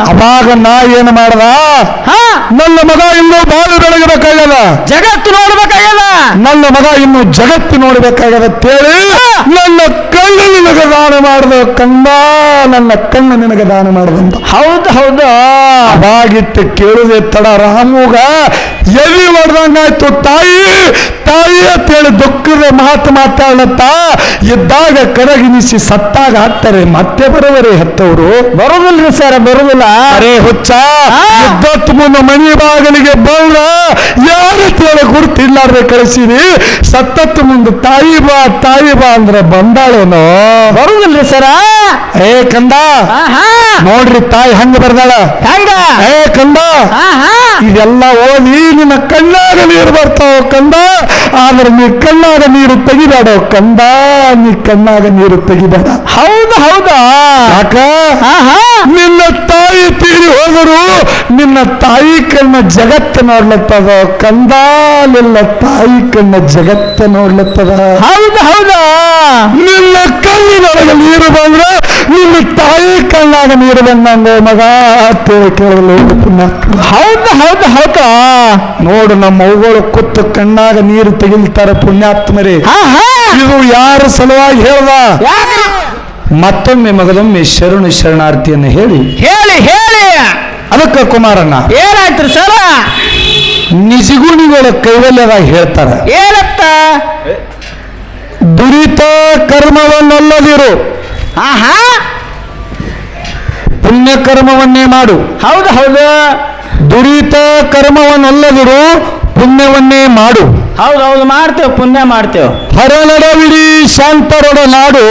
ಅವಾಗ ನಾ ಏನು ಮಾಡ್ದ, ನನ್ನ ಮಗ ಇನ್ನೂ ಬಾಳು ಬೆಳಗಬೇಕಾಗ್ಯದ, ಜಗತ್ತು ನೋಡ್ಬೇಕಾಗ್ಯದ, ನನ್ನ ಮಗ ಇನ್ನು ಜಗತ್ತು ನೋಡ್ಬೇಕಾಗ್ಯದ ಅಂತೇಳಿ ನನ್ನ ಕಣ್ಣು ನಿನಗೆ ದಾನ ಮಾಡ್ದ ಕಂದ, ನನ್ನ ಕಣ್ಣು ನಿನಗೆ ದಾನ ಮಾಡ್ದಂತ. ಹೌದು ಹೌದು. ಅವಾಗಿಟ್ಟು ಕೇಳುದೇ ತಡ ರಾಮುಗ ಎಲ್ಲಿ ಮಾಡ್ದಂಗಾಯ್ತು. ತಾಯಿ ತಾಯಿ ಅಂತೇಳಿ ದುಃಖದ ಮಾತು ಮಾತಾಡತ್ತ ಇದ್ದಾಗ ಕರಗಿನಿಸಿ ಸತ್ತಾಗ ಹಾಕ್ತಾರೆ, ಮತ್ತೆ ಬರುವರೆ ಹೆತ್ತವರು ಬರುದಿಲ್ರಿ ಸರ್, ಬರುದಿಲ್ಲ. ಅರೇ ಹುಚ್ಚ, ಇದ್ದತ್ತು ಮುನ್ನ ಮನೆ ಬಾಗಿಲಿಗೆ ಬಂದ ಯಾರು ತೇಳಿ ಗುರುತಿಲ್ಲಾರ್ದೆ ಕಳಿಸಿದಿ, ಸತ್ತತ್ತು ಮುಂದೆ ತಾಯಿ ಬಾ ಅಂದ್ರೆ ಬಂದಾಳೇನೋ. ಬರುದಿಲ್ರಿ ಸರ. ಏ ಕಂದ ನೋಡ್ರಿ ತಾಯಿ ಹಂಗ ಬರ್ದಾಳ. ಹಂಗ ಏ ಕಂದ, ಇದೆಲ್ಲ ಓದಿ ನಿನ್ನ ಕಣ್ಣಾಗ ನೀರು ಬರ್ತಾವ ಕಂದ, ಆದ್ರೆ ನೀ ಕಣ್ಣಾಗ ನೀರು ತೆಗಿಬೇಡ ಕಂದ, ನೀ ಕಣ್ಣಾಗ ನೀರು ತೆಗಿಬೇಡ. ಹೌದು ಹೌದಾ. ಯಾಕ ನಿನ್ನ ತಾಯಿ ತೀರಿ ಹೋದರು ನಿನ್ನ ತಾಯಿ ಕಣ್ಣ ಜಗತ್ತು ನೋಡ್ಲತ್ತದ ಕಂದ, ನಿನ್ನ ತಾಯಿ ಕಣ್ಣ ಜಗತ್ತು ನೋಡ್ಲತ್ತದ. ಹೌದು ಹೌದಾ. ನಿನ್ನ ಕಣ್ಣಿನೊಳಗೆ ನೀರು ಬಂದ್ರೆ ನಿನ್ನ ತಾಯಿ ಕಣ್ಣಾಗ ನೀರು ಬಂದಂಗ ಮಗ ಕೇಳಲು. ಹೌದು ಹೌದು ಹೌದಾ. ನೋಡು ನಮ್ಮ ಅವುಗಳು ಕೂತು ಕಣ್ಣಾಗ ನೀರು ತೆಗಿಲ್ತಾರೆ ಪುಣ್ಯಾತ್ಮರೇ. ಇದು ಯಾರ ಸಲುವಾಗಿ ಹೇಳ್ದ? ಮತ್ತೊಮ್ಮೆ ಮಗದೊಮ್ಮೆ ಶರಣು ಶರಣಾರ್ಥಿಯನ್ನು ಹೇಳಿ ಹೇಳಿ ಹೇಳಿ ಅದಕ್ಕೆ ಕುಮಾರಣ್ಣ ಏನಾಯ್ತ್ರಿ ಸರ? ನಿಜಗುಣಿಗಳ ಕೈವಲ್ಯದಾಗ ಹೇಳ್ತಾರ, ಏನತ್ತ? ದುರಿತ ಕರ್ಮವನ್ನಲ್ಲದಿರು, ಪುಣ್ಯ ಕರ್ಮವನ್ನೇ ಮಾಡು. ಹೌದು ಹೌದು. ದುರಿತ ಕರ್ಮವನ್ನಲ್ಲದಿರು, ಪುಣ್ಯವನ್ನೇ ಮಾಡು. ಹೌದು ಹೌದು, ಮಾಡ್ತೇವೆ, ಪುಣ್ಯ ಮಾಡ್ತೇವೆ. ಹರನಡವಿಡಿ ಶಾಂತರೊಡ ನಾಡು,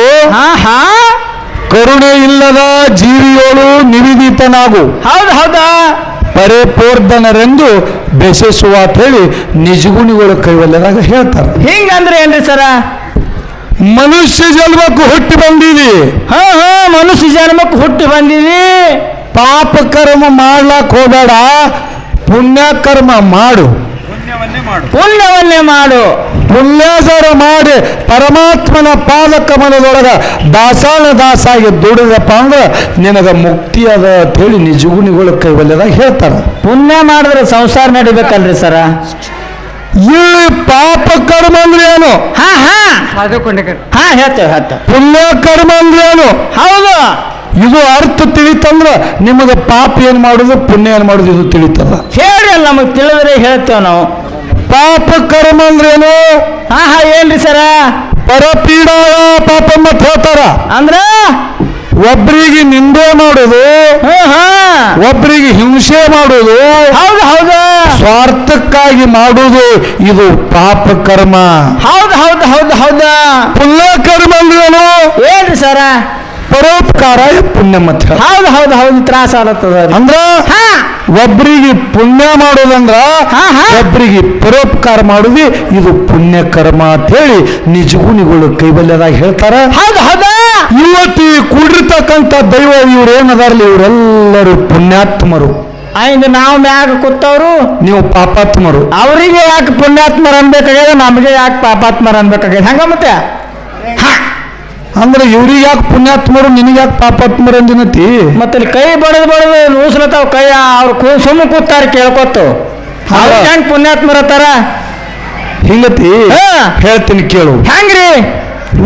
ಕರುಣೆ ಇಲ್ಲದ ಜೀವಿಯೋಳು ನಿವೇದಿತನಾಗು. ಹೌದು ಹೌದಾ. ಪರಿಪೂರ್ಧನರೆಂದು ಬೆಸೆಸುವ ಅಂತ ಹೇಳಿ ನಿಜಗುಣಿಗಳು ಕೈವಲ್ಯದಾಗ ಹೇಳ್ತಾರೆ. ಹಿಂಗಂದ್ರೆ ಏನ್ರಿ ಸರ? ಮನುಷ್ಯ ಜನ್ಮಕ್ಕೂ ಹುಟ್ಟಿ ಬಂದೀವಿ. ಮನುಷ್ಯ ಜನ್ಮಕ್ಕೆ ಹುಟ್ಟಿ ಬಂದೀವಿ. ಪಾಪ ಕರ್ಮ ಮಾಡ್ಲಾಕ್ ಹೋಗಬೇಡ, ಪುಣ್ಯ ಕರ್ಮ ಮಾಡು. ಪುಣ್ಯವನ್ನೇ ಮಾಡು. ಪುಣ್ಯಾಚಾರ ಮಾಡಿ ಪರಮಾತ್ಮನ ಪಾದ ಕಮಲದೊಳಗ ದಾಸಾನ ದಾಸಾಗಿ ದುಡಿದಪ್ಪ ಅಂದ್ರೆ ನಿನಗ ಮುಕ್ತಿ ಅದ ಅಂತ ಹೇಳಿ ನಿಜಗುಣಿಗಳು ಕೈವಲ್ಯದಾಗ ಹೇಳ್ತಾರ. ಪುಣ್ಯ ಮಾಡಿದ್ರೆ ಸಂಸಾರ ನಡಿಬೇಕಲ್ರಿ ಸರ? ಈ ಪಾಪ ಕರ್ಮ ಅಂದ್ರೆ ಏನು? ಹೇಳ್ತೇವೆ. ಪುಣ್ಯ ಕರ್ಮ ಅಂದ್ರೆ ಏನು? ಹೌದು. ಇದು ಅರ್ಥ ತಿಳಿತಂದ್ರ ನಿಮಗೆ ಪಾಪ ಏನ್ ಮಾಡುದು ಪುಣ್ಯ ಏನ್ ಮಾಡುದು ಇದು ತಿಳಿತದ. ಹೇಳಿ ಅಲ್ಲ, ನಮಗ್ ತಿಳಿದ್ರೆ ಹೇಳ್ತೇವೆ ನಾವು. ಪಾಪ ಕರ್ಮ ಅಂದ್ರೇನು? ಏನ್ರಿ ಸರ? ಪರಪೀಡ ಪಾಪ ಮತ್ ಹೇಳ್ತಾರ. ಅಂದ್ರ ಒಬ್ರಿಗೆ ನಿಂದೆ ಮಾಡುದು, ಒಬ್ರಿಗೆ ಹಿಂಸೆ ಮಾಡುದು, ಹೌದು ಹೌದು, ಸ್ವಾರ್ಥಕ್ಕಾಗಿ ಮಾಡುವುದು ಇದು ಪಾಪ ಕರ್ಮ. ಹೌದು ಹೌದು ಹೌದು ಹೌದಾ. ಪುಣ್ಯ ಕರ್ಮ ಅಂದ್ರೇನು? ಏನ್ರಿ ಸರ? ಪರೋಪಕಾರ ಪುಣ್ಯ ಮತ್. ಹೌದು ಹೌದು ಹೌದು, ತ್ರಾಸ ಆಗತ್ತದ ಅಂದ್ರ ಒಬ್ರಿಗೆ ಪುಣ್ಯ ಮಾಡೋದಂದ್ರ ಒಬ್ರಿಗೆ ಪರೋಪಕಾರ ಮಾಡುದು ಇದು ಪುಣ್ಯ ಕರ್ಮ ಅಂತ ಹೇಳಿ ನಿಜಗುಣಿಗಳು ಕೈಬಲ್ಯದಾಗ ಹೇಳ್ತಾರ. ಹೌದು ಹೌದಾ. ಇವತ್ತು ಕೂಡಿರ್ತಕ್ಕಂಥ ದೈವ ಇವ್ರು ಏನದಾರಲಿ ಇವರೆಲ್ಲರೂ ಪುಣ್ಯಾತ್ಮರು. ಇದು ನಾವು ಮ್ಯಾಗ ಕೂತವ್ರು, ನೀವು ಪಾಪಾತ್ಮರು. ಅವರಿಗೆ ಯಾಕೆ ಪುಣ್ಯಾತ್ಮರ ಅನ್ಬೇಕಾಗ್ಯದ, ನಮಗೆ ಯಾಕೆ ಪಾಪಾತ್ಮರ ಅನ್ಬೇಕಾಗ್ಯದ? ಹಂಗ ಮತ್ತೆ ಅಂದ್ರೆ ಇವ್ರಿಗೆ ಯಾಕೆ ಪುಣ್ಯಾತ್ಮರು ನಿನಗೆ ಯಾಕೆ ಪಾಪಾತ್ಮರು ಅಂದಿನತಿ? ಮತ್ತೆ ಕೈ ಬಡದು ನೂಸ್ಲತ್ತಾವ ಕೈ. ಅವ್ರು ಸುಮ್ಮ ಕೂತಾರೆ ಕೇಳ್ಕೊತು, ಅವ್ರ ಹೆಂಗ್ ಪುಣ್ಯಾತ್ಮರ ಅತ್ತಾರ? ಹಿಂಗತಿ ಹೇಳ್ತೀನಿ ಕೇಳು. ಹೆಂಗ್ರಿ?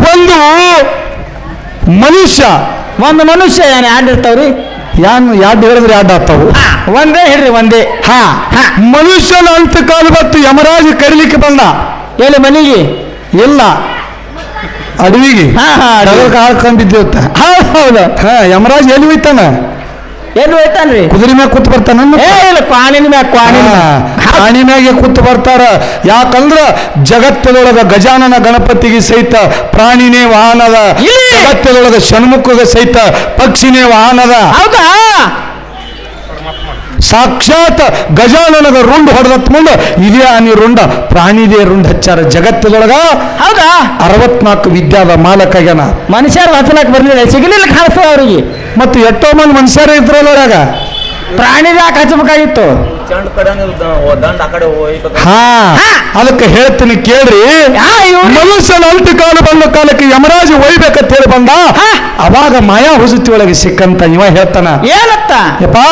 ಒಂದು ಮನುಷ್ಯ ಏನ್ ಆಡಿರ್ತಾವ್ರಿ? ಯಾಡ್ ಹೇಳಿದ್ರೆ ಯಾಡ್ ಆಗ್ತಾವು. ಒಂದೇ ಹೇಳ್ರಿ, ಒಂದೇ. ಮನುಷ್ಯನ ಅಂತಕಾಲ ಬತ್ತು ಯಮರಾಜ ಕರಿಲಿಕ್ಕೆ ಬಂದ. ಎಲ್ಲಿ ಮನೆಗೆ? ಇಲ್ಲ, ಅಡವಿಗೆ ಹಾಕೊಂಡಿದ್ದೇವತ್ತ. ಹೌದು. ಯಮರಾಜ್ ಎಲ್ಲಿ ಹೋಯ್ತಾನ? ಎಲ್ಲಿ ಹೋಯ್ತಾನ್ರಿ? ಕುದುರೆ ಮ್ಯಾಗ ಕೂತ್ ಬರ್ತಾನ. ಕ್ವಾಣಿನ ಮ್ಯಾಗ ಕ್ವಾಣಿ ಮ್ಯಾಗೆ ಕೂತ್ ಬರ್ತಾರ. ಯಾಕಂದ್ರ ಜಗತ್ತದೊಳಗ ಗಜಾನನ ಗಣಪತಿಗೆ ಸಹಿತ ಪ್ರಾಣಿನೇ ವಾಹನದ, ಜಗತ್ತದೊಳಗ ಷಣ್ಮುಖಗೆ ಸಹಿತ ಪಕ್ಷಿನೇ ವಾಹನದ. ಹೌದಾ? ಸಾಕ್ಷಾತ್ ಗಜಾನನದ ರುಂಡ್ ಹೊಡೆದತ್ ಮುಂದೆ ಇದೇ ಆನಿ ರುಂಡ ಪ್ರಾಣಿದೇ ರುಂಡ್ ಹಚ್ಚಾರ ಜಗತ್ತದೊಳಗ. ಹೌದಾ? 64 ವಿದ್ಯಾದ ಮಾಲಕ ಆಗ್ಯಾನ. ಮನುಷ್ಯರು ಹಚ್ಚಲಕ್ ಬರ್ಲಿಲ್ಲ, ಸಿಗಲಿಲ್ಲ ಕಾಣಿಸ್ತದ ಅವ್ರಿಗೆ. ಮತ್ತು ಎಷ್ಟೋ ಮಂದಿ ಮನುಷ್ಯರೇ ಇದ್ರಲ್ಲ ಒಳಗ. ಪ್ರಾಣಿ ಯಾಕೆ ಹಚ್ಚಬೇಕಾಗಿತ್ತು? ಚಂಡ್ ಕಡೆ ದಂಡ ಆ ಕಡೆ ಹೋಯ್ಬೇಕು. ಹಾ ಅದಕ್ಕೆ ಹೇಳ್ತೀನಿ ಕೇಳ್ರಿ. ಮನುಷ್ಯನ ಅಂತ್ಯ ಕಾಲ ಬಂದ ಕಾಲಕ್ಕೆ ಯಮರಾಜ ಒಯ್ಬೇಕಂತ ಹೇಳಿ ಬಂದ. ಅವಾಗ ಮಾಯಾ ಹುಸುತಿ ಒಳಗೆ ಸಿಕ್ಕಂತ ಇವ ಹೇಳ್ತಾನ, ಏನತ್ತ ಯಪ್ಪಾ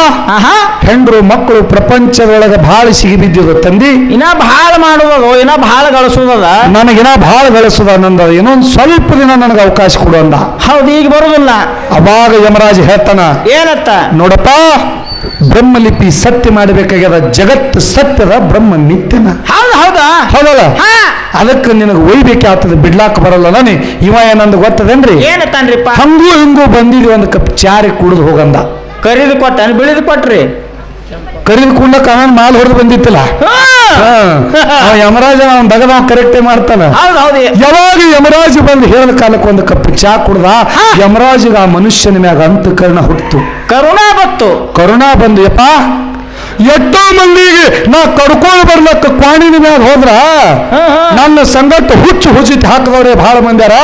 ಹೆಂಡ್ರು ಮಕ್ಕಳು ಪ್ರಪಂಚದೊಳಗೆ ಬಹಳ ಸಿಗಿ ಬಿದ್ದಿದ್ರು ತಂದಿ. ಇನ್ನ ಬಹಳ ಮಾಡುವುದು, ಇನ್ನ ಬಹಳ ಗಳಿಸುವುದ, ನನಗಿನ ಬಹಳ ಗಳಿಸುದ ನಂದ, ಇನ್ನೊಂದು ಸ್ವಲ್ಪ ದಿನ ನನಗೆ ಅವಕಾಶ ಕೊಡು ಅಂದ. ಹೌದು, ಈಗ ಬರುದಿಲ್ಲ. ಅವಾಗ ಯಮರಾಜ ಹೇಳ್ತಾನ, ಏನತ್ತ ನೋಡಪ್ಪ ಬ್ರಹ್ಮಲಿಪಿ ಸತ್ಯ ಮಾಡಬೇಕಾಗ್ಯದ, ಜಗತ್ತು ಸತ್ಯದ, ಬ್ರಹ್ಮ ನಿತ್ಯನ. ಹೌದು ಹೌದಾ ಹೌದಲ್ಲ, ಅದಕ್ಕೆ ನಿನಗೆ ಒಯ್ಬೇಕಾಗ್ತದೆ, ಬಿಡ್ಲಾಕ ಬರಲ್ಲ. ನಾನಿ ಇವ ಏನಂದ ಗೊತ್ತದೇನ್ರಿ? ಏನತ್ತನ್ರಿಪ್ಪ? ಹಂಗೂ ಹಿಂಗೂ ಬಂದಿದ್ವಿ ಒಂದು ಕಪ್ ಚಾರಿ ಕುಡಿದು ಹೋಗಂದ. ಕರಿದು ಕೊಟ್ಟ ಬಿಳಿದು ಕೊಟ್ರಿ? ಕರಿದು ಕುಂಡಕ್ಕ ಅವನ್ ಮಾಲ್ ಹೊಡೆದು ಬಂದಿತ್ತಲ್ಲ. ಯಮರಾಜ ಅವನ್ ದಗದ ಕರೆಕ್ಟೇ ಮಾಡ್ತಾನ. ಯಾವಾಗ ಯಮರಾಜ ಬಂದು ಹೇಳಿದ ಕಾಲಕ್ಕೆ ಒಂದು ಕಪ್ ಚಾ ಕುಡ್ದ, ಯಮರಾಜಿಗ ಆ ಮನುಷ್ಯನ ಮ್ಯಾಗ ಅಂತಃಕರಣ ಹುಟ್ಟಿತು, ಕರುಣಾ ಬಂದು ಯಪ್ಪ ಎಷ್ಟೋ ಮಂದಿಗೆ ನಾ ಕಡ್ಕೊಂಡು ಬರ್ಲಕ್ಕ ಕ್ವಾಣಿನ ಮ್ಯಾಗ ಹೋದ್ರ ನನ್ನ ಸಂಗಟ ಹುಚ್ಚಿತಿ ಹಾಕಿದವ್ರೆ ಬಹಳ ಮಂದ್ಯಾರ.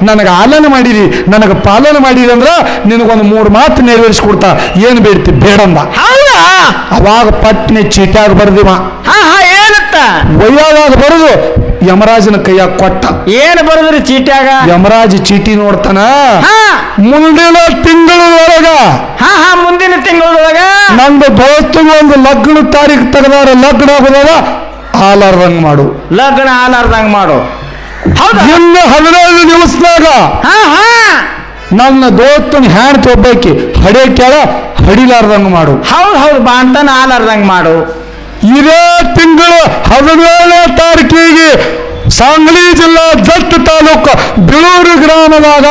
ನನಗೆ ಆಲನೆ ಮಾಡಿರಿ, ನನಗೆ ಪಾಲನೆ ಮಾಡಿರಿ ಅಂದ್ರ ನಿನಗೊಂದು 3 ಮಾತು ನೆರವೇರಿಸ್ಕೊಡ್ತಾ, ಏನು ಬೇಡ್ತಿ ಬೇಡಂದ. ಅವಾಗ ಪಟ್ನೆ ಚೀಟ್ಯಾಗ ಬರ್ದಿವ. ಒಯ್ಯಾವಾಗ ಬರುದು ಯಮರಾಜನ ಕೈಯಾಗ ಕೊಟ್ಟ. ಏನು ಬರುದ್ರಿ ಚೀಟ್ಯಾಗ? ಯಮರಾಜ ಚೀಟಿ ನೋಡ್ತಾನ, ಮುಂದಿನ ತಿಂಗಳೊಳಗ, ಮುಂದಿನ ತಿಂಗಳೊಳಗ ನಂದು ದೋಸ್ತಗೆ ಒಂದು ಲಗ್ನ ತಾರೀಕು ತೆಗೆದಾರ, ಲಗ್ನ ಆಗೋದವ ಹಾಲಾರ್ದಂಗ್ ಮಾಡು, ಲಗ್ನ ಹಾಲಾರ್ದಂಗ್ ಮಾಡು. ಇನ್ನು 15 ದಿವಸದಾಗ ನನ್ನ ದೋಸ್ತನ ಹ್ಯಾಂಡ್ ಒಬ್ಬಾಕಿ ಹಡಿಯಕ್ಯಾಳ, ಹಡಿಲಾರ್ದಂಗ್ ಮಾಡು. ಹೌದು ಬಾಂತನ ಹಾಲಾರ್ದಂಗ್ ಮಾಡು. ಇದೇ ತಿಂಗಳು 17ನೇ ತಾರೀಕಿಗೆ ಸಾಂಗ್ಲಿ ಜಿಲ್ಲಾ ಜತ್ ತಾಲೂಕು ಬಿಳೂರು ಗ್ರಾಮದಾಗ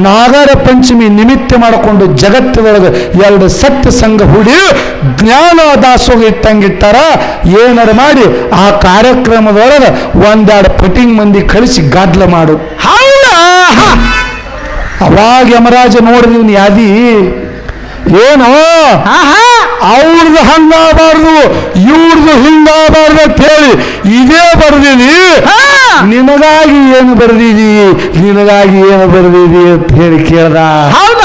ನಾಗರ ಪಂಚಮಿ ನಿಮಿತ್ತ ಮಾಡಿಕೊಂಡು ಜಗತ್ತಿನೊಳಗೆ 2 ಸತ್ಯ ಸಂಘ ಹೂಡಿ ಜ್ಞಾನ ದಾಸೋಹ ಇಟ್ಟಂಗಿಟ್ಟಾರ. ಏನಾರ ಮಾಡಿ ಆ ಕಾರ್ಯಕ್ರಮದೊಳಗೆ 1-2 ಪಟಿಂಗ್ ಮಂದಿ ಕಳಿಸಿ ಗದ್ಲ ಮಾಡು. ಅವಾಗ ಯಮರಾಜ ನೋಡಿದೀನಿ ಯಾದಿ ಏನು ಅವ್ರದ್ದು ಹಂಗಾಗಬಾರ್ದು, ಇವ್ರದ್ದು ಹಿಂಗಾಗಬಾರ್ದು ಅಂತ ಹೇಳಿ ಇದೇ ಬರ್ದೀನಿ. ನಿನಗಾಗಿ ಏನು ಬರ್ದಿದಿ, ನಿನಗಾಗಿ ಏನು ಬರ್ದಿದಿ ಅಂತ ಹೇಳಿ ಕೇಳ್ದ. ಹೌದು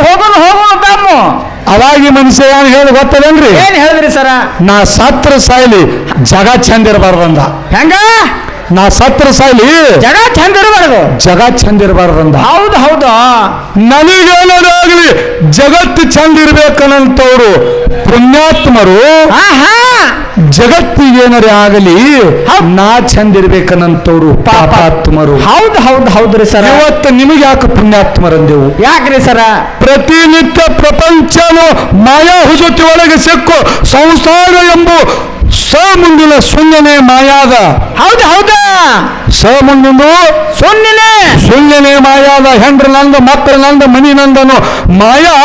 ಹೋಗೋಣ. ಅವಾಗಿ ಮನುಷ್ಯ ಏನು ಹೇಳಿ ಗೊತ್ತದೇನ್ರಿ? ಏನ್ ಹೇಳಿದ್ರಿ ಸರ? ನಾ ಸತ್ರ ಸಾಯ್ಲಿ ಜಗ ಚಂದ ಇರಬಾರ್ದಂದ. ಹೆಂಗ? ನಾ ಸತ್ರ ಸಾಯ್ಲಿ ಜಗ ಚಂದ ಇರಬಾರ್ದು, ಜಗ ಚಂದ ಇರಬಾರ್ದಂದ. ಹೌದು ನನಗೇನಾಗಲಿ ಜಗತ್ತು ಚಂದ ಇರ್ಬೇಕನ್ನಂತವ್ರು ಪುಣ್ಯಾತ್ಮರು, ಜಗತ್ತಿಗೇನರೇ ಆಗಲಿ ನಾ ಚಂದ ಇರ್ಬೇಕನ್ನಂತವ್ರು ಪಾಪಾತ್ಮರು. ಹೌದ್ರಿ ಸರ. ಇವತ್ತು ನಿಮಗೆ ಯಾಕೆ ಪುಣ್ಯಾತ್ಮರಂದೆವು? ಯಾಕ್ರಿ ಸರ? ಪ್ರತಿನಿತ್ಯ ಪ್ರಪಂಚನು ಮಾಯಾ ಹುಜುತಿ ಒಳಗೆ ಸಿಕ್ಕು ಸಂಸಾರ ಎಂಬ ಮುಂದಿನ ಶೂನ್ಯನೇ ಮಾಯಾದ. ಹೌದಾ ಮುಂದಿಂದು ಶೂನ್ಯನೇ ಮಾಯಾದ. ಹೆಂಡ್ರ ನಂದ, ಮಕ್ಕಳ ನಂದ, ಮನಿ ನಂದನು ಮಾಯಾ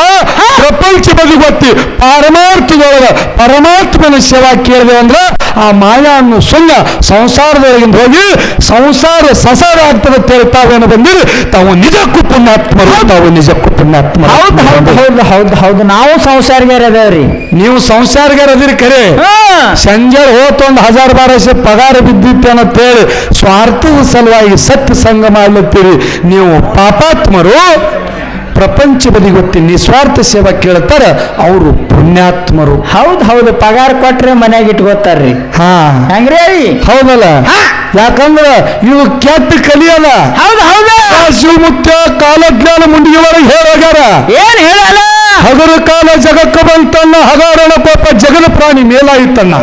ಪ್ರಪಂಚ ಬದಿಗೊತ್ತಿ ಪಾರಮಾರ್ಥದೊಳಗ ಪರಮಾತ್ಮನ ಸೇವಾ ಕೇಳಿದೆ ಅಂದ್ರೆ ಆ ಮಾಯಾ ಅನ್ನು ಶೂನ್ಯ ಸಂಸಾರದೊಳಗಿಂದ ಹೋಗಿ ಸಂಸಾರ ಸಸಾರ ಆಗ್ತದೆ ಅಂತ ಹೇಳ್ತಾವೇನು ಬಂದಿರಿ. ತಾವು ನಿಜಕ್ಕೂ ಪುಣ್ಯಾತ್ಮರು, ತಾವು ನಿಜಕ್ಕೂ ಪುಣ್ಯಾತ್ಮರು. ಹೌದು ನಾವು ಸಂಸಾರಿಗಾರದೇವ್ರಿ. ನೀವು ಸಂಸಾರಿಗಾರದಿರಿ ಖರೆ. ಸಂಜೆ ಹೋತ ಒಂದು 1000-1200 ಪಗಾರ ಬಿದ್ದಿತ್ತೆ ಅನ್ನತ್ತೇಳಿ ಸ್ವಾರ್ಥದ ಸಲುವಾಗಿ ಸತ್ಯ ಸಂಘ ಮಾಡ್ಲತ್ತೀರಿ. ನೀವು ಪಾಪಾತ್ಮರು. ಪ್ರಪಂಚ ಬದಿಗೊತ್ತಿ ನಿಸ್ವಾರ್ಥ ಸೇವಾ ಕೇಳ್ತಾರ ಅವರು ಪುಣ್ಯಾತ್ಮರು. ಹೌದು ಪಗಾರ ಕೊಟ್ರೆ ಮನ್ಯಾಗ ಇಟ್ಕೋತಾರ್ರಿ. ಹೆಂಗ್ರಿ? ಹೌದಲ್ಲ. ಯಾಕಂದ್ರ ಇವು ಕೆಟ್ಟ ಕಲಿಯಲ್ಲ. ಶಿವಮುಖ್ಯ ಕಾಲಜ್ಞಾನ ಮುಂಡಿಗೆ ಒಳಗೆ ಹೇಳೋಗ್ಯಾರ. ಏನ್ ಹೇಳಲ್ಲ? ಹಗರ ಕಾಲ ಜಗಕ್ಕ ಬಂತನ್ನ, ಹಗಾರಣ ಪಾಪ ಜಗದ ಪ್ರಾಣಿ ಮೇಲಾಯ್ತನ್ನ.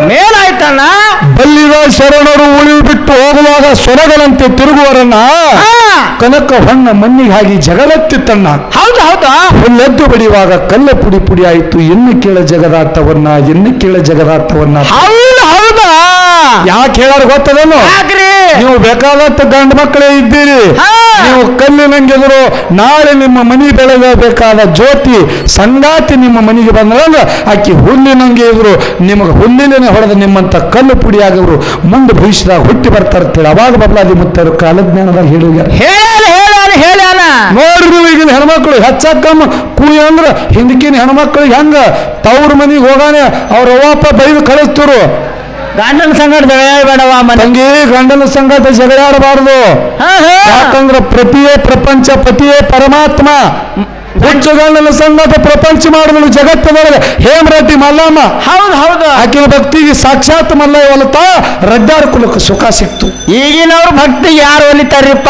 ಬಲ್ಲಿದ ಶರಣರು ಉಳಿವು ಬಿಟ್ಟು ಹೋಗುವಾಗ ಸೊರಗಳಂತೆ ತಿರುಗುವರನ್ನ ಕನಕ ಹೊಣ್ಣ ಮಣ್ಣಿಗೆ ಹಾಕಿ ಜಗಳತ್ತಿತ್ತನ್ನ. ಹುಲ್ಲೆದ್ದು ಬಡಿಯುವಾಗ ಕಲ್ಲ ಪುಡಿ ಆಯ್ತು. ಎನ್ನು ಕೇಳ ಜಗದಾರ್ಥವನ್ನ, ಯಾಕೆ ಹೇಳಾರ ಗೊತ್ತದೇನು? ನೀವು ಬೇಕಾದಷ್ಟು ಗಂಡು ಮಕ್ಕಳೇ ಇದ್ದೀರಿ. ನೀವು ಕಲ್ಲಿನಂಗೆದ್ರು ನಾಳೆ ನಿಮ್ಮ ಮನಿ ಬೆಳಗಬೇಕಾದ ಜ್ಯೋತಿ ಸಂಗಾತಿ ನಿಮ್ಮ ಮನೆಗೆ ಬಂದ್ರೆ ಆಕಿ ಹುಲ್ಲಿನಂಗೆ ಇದ್ರು ನಿಮಗೆ ಹುಲ್ಲಿನೇ ಹೊಡೆದ ನಿಮ್ಮಂತ ಕಲ್ಲು ಪುಡಿ ಆಗಿದ್ರು ಮುಂದೆ ಭವಿಷ್ಯದಾಗ ಹುಟ್ಟಿ ಬರ್ತಾರ್ತೇಳಿ ಅವಾಗ ಬಬಲಾದಿ ಮುತ್ತರು ಕಾಲಜ್ಞಾನದಾಗ ಹೇಳುವ ನೋಡ್ರಿ. ನೀವು ಈಗಿನ ಹೆಣ್ಮಕ್ಳು ಹೆಚ್ಚಕ್ಕಮ್ಮ ಕೂಯಿ ಅಂದ್ರ ಹಿಂದಕಿನ ಹೆಣ್ಮಕ್ಳಿಗೆ ಹೆಂಗ ತವ್ರ ಮನಿಗೆ ಹೋಗಾನೆ ಅವ್ರ ಅವ್ವಪ್ಪ ಬೈದು ಕಳಿಸ್ತರು. ಗಂಡನ ಸಂಗಡ ಜಗಳಾಡಬೇಡವ ತಂಗಿ, ಗಂಡನ ಸಂಗಡ ಜಗಳಾಡಬಾರ್ದು. ಯಾಕಂದ್ರ ಪ್ರತಿಯೇ ಪ್ರಪಂಚ, ಪತಿಯೇ ಪರಮಾತ್ಮ. ಹುಚ್ಚುಗಣ್ಣನ ಸಂಗತ ಪ್ರಪಂಚ ಮಾಡಿದ್ರು ಜಗತ್ತದೊಳಗೆ ಹೇಮರೆಡ್ಡಿ ಮಲ್ಲಮ್ಮ. ಹೌದು ಹೌದು. ಆಕಿನ ಭಕ್ತಿಗೆ ಸಾಕ್ಷಾತ್ ಮಲ್ಲಯ್ಯ ಹೊಲತ ರಡ್ಡಾರ ಕುಲಕ್ಕೆ ಸುಖ ಸಿಕ್ತು. ಈಗಿನವ್ರ ಭಕ್ತಿ ಯಾರು ಒಲಿತಾರ್ರಿಪ್ಪ?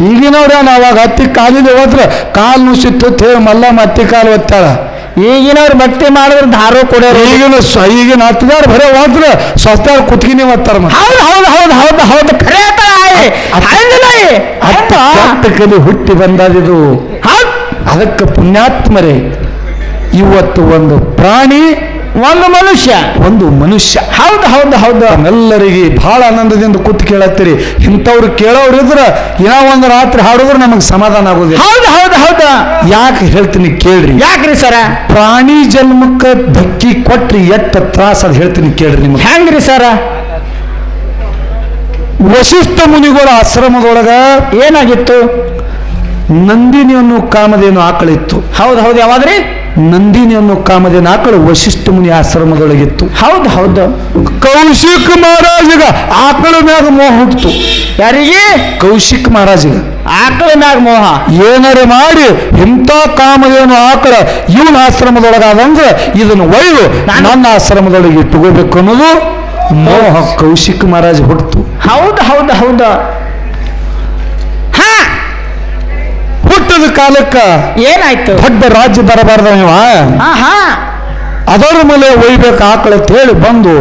ಈಗಿನವ್ರ ಅವಾಗ ಹತ್ತಿ ಕಾಲಿಗೆ ಹೋದ್ರ ಕಾಲು ನುಸಿತ್ತು ಹೇಳಿ ಮಲ್ಲಮ್ಮ ಹತ್ತಿ ಕಾಲು ಒತ್ತಾಳ. ಈಗಿನವ್ರು ಭಕ್ತಿ ಮಾಡಿದ್ರೆ ದಾರು ಕೊಡೋರು. ಈಗಿನ ಹತ್ತದಾರ ಬರೇ ಹೋದ್ರ ಸ್ವಸ್ಥಾರ ಕುತ್ಕಿನೇ ಒತ್ತಾರ. ಹೌದು ಹೌದು ಹೌದು ಹೌದು ಹೌದು ಖರೆ ಕಲಿ ಹುಟ್ಟಿ ಬಂದದಿದು. ಅದಕ್ಕೆ ಪುಣ್ಯಾತ್ಮರೇ, ಇವತ್ತು ಒಂದು ಪ್ರಾಣಿ, ಒಂದು ಮನುಷ್ಯ. ಹೌದು ಹೌದು ಹೌದು. ಎಲ್ಲರಿಗೆ ಬಹಳ ಆನಂದದಿಂದ ಕೂತ್ ಕೇಳತ್ತೀರಿ. ಇಂಥವ್ರು ಕೇಳೋರಿದ್ರ ಏನೋ ಒಂದು ರಾತ್ರಿ ಹಾಡಿದ್ರೆ ನಮಗೆ ಸಮಾಧಾನ ಆಗೋದಿಲ್ಲ. ಹೌದು ಹೌದು ಹೌದು. ಯಾಕೆ ಹೇಳ್ತೀನಿ ಕೇಳ್ರಿ. ಯಾಕ್ರಿ ಸರ? ಪ್ರಾಣಿ ಜನ್ಮಕ್ಕೆ ಧಕ್ಕಿ ಕೊಟ್ರಿ ಎಟ್ಟ ತ್ರಾಸ ಅದ್ ಹೇಳ್ತೀನಿ ಕೇಳ್ರಿ. ನಿಮ್ಗೆ ಹೆಂಗ್ರಿ ಸರ? ವಶಿಷ್ಠ ಮುನಿಗಳ ಆಶ್ರಮದೊಳಗ ಏನಾಗಿತ್ತು? ನಂದಿನಿ ಅನ್ನೋ ಕಾಮಧೇನು ಆಕಳಿತ್ತು. ಹೌದು ಹೌದು. ಯಾವಾದ್ರಿ? ನಂದಿನಿ ಅನ್ನೋ ಕಾಮಧೇನು ಆಕಳು ವಶಿಷ್ಠ ಮುನಿ ಆಶ್ರಮದೊಳಗಿತ್ತು. ಹೌದು ಹೌದು. ಕೌಶಿಕ ಮಹಾರಾಜಿಗ ಆಕಳ ಮ್ಯಾಗ ಮೋಹ ಹುಟ್ಟಿತು. ಯಾರಿಗೆ? ಕೌಶಿಕ ಮಹಾರಾಜಿಗ ಆಕಳ ಮ್ಯಾಗ ಮೋಹ. ಏನಾರೆ ಮಾಡಿ ಇಂಥ ಕಾಮಧೇನು ಆಕಳ ಇವನ ಆಶ್ರಮದೊಳಗಾದಂದ್ರೆ ಇದನ್ನು ಒಯ್ದು ನನ್ನ ಆಶ್ರಮದೊಳಗೆ ಇಟ್ಟುಕೋಬೇಕು ಅನ್ನೋದು ಮೋಹ ಕೌಶಿಕ ಮಹಾರಾಜ್ ಹುಟ್ಟಿತು. ಹೌದು ಹೌದು ಹೌದು. ಹುಟ್ಟದ ಕಾಲಕ್ಕ ಏನಾಯ್ತು? ದೊಡ್ಡ ರಾಜ್ಯ ದರಬಾರ್ದ ಇವ ಅದರ ಮೇಲೆ ಒಯ್ಬೇಕು ಆಕಳ ಅಂತ ಹೇಳಿ ಬಂದು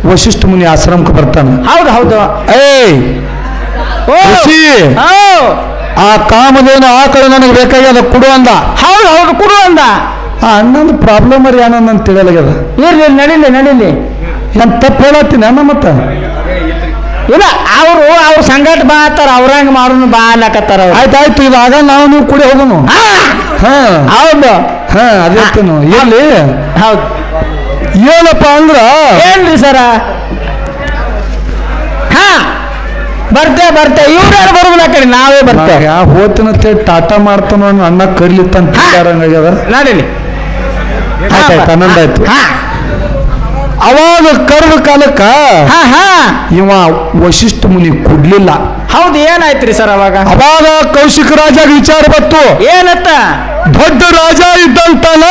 ವಶಿಷ್ಠ ಮುನಿ ಆಶ್ರಮಕ್ಕೆ ಬರ್ತಾನೆ. ಹೌದು ಹೌದು. ಆ ಕಾಮಧೇನು ಆಕಳ ನನಗೆ ಬೇಕಾಗ್ಯದ ಕೊಡು ಅಂದ. ಹೌದು ಹೌದು ಕೊಡು ಅಂದ. ಅಣ್ಣಂದು ಪ್ರಾಬ್ಲಮ್ ಅರಿ ಏನಂತ ತಿಳಿಯಲಾಗ್ಯದ. ಇರ್ಲಿ ನಡೀಲಿ. ನಾನು ತಪ್ಪು ಹೇಳತ್ತೀನಿ ಅಣ್ಣ. ಮತ್ತ ಇಲ್ಲ, ಅವ್ರ ಸಂಗಟ ಬಾ ಆತಾರ, ಅವ್ರಂಗ ಮಾಡೋನು ಬಾ ಅಲ್ಲಕತ್ತಾರ. ಆಯ್ತಾಯ್ತು, ಇದಾಗ ನಾವು ಕೂಡ ಹೋಗೋನು. ಹೌದು. ಅದೇ ಎಲ್ಲಿ ಹೌದು. ಏನಪ್ಪ ಅಂದ್ರ ಏನ್ರಿ ಸರ? ಬರ್ತೆ ಇವ್ರ್ಯಾರು ಬರುದಿಲ್ಲ ಕಡೆ, ನಾವೇ ಬರ್ತೇವೆ. ಹೋತನತ್ತೆ ಟಾಟಾ ಮಾಡ್ತಾನ ಅಣ್ಣ ಕರ್ಲಿತ್ತಂತ ನಡೀಲಿ. ಆಯ್ತಾಯ್ತು, ಆನಂದಾಯ್ತು. ಅವಾಗ ಕರೆದ ಕಾಲಕ್ಕ ಇವ ವಶಿಷ್ಠ ಮುನಿ ಕೊಡ್ಲಿಲ್ಲ. ಹೌದು. ಏನಾಯ್ತ್ರಿ ಸರ್ ಅವಾಗ? ಕೌಶಿಕ ರಾಜಾಗ ವಿಚಾರ ಬಂತು. ಏನತ್ತ? ದೊಡ್ಡ ರಾಜ ಇದ್ದಂತಲ್ಲ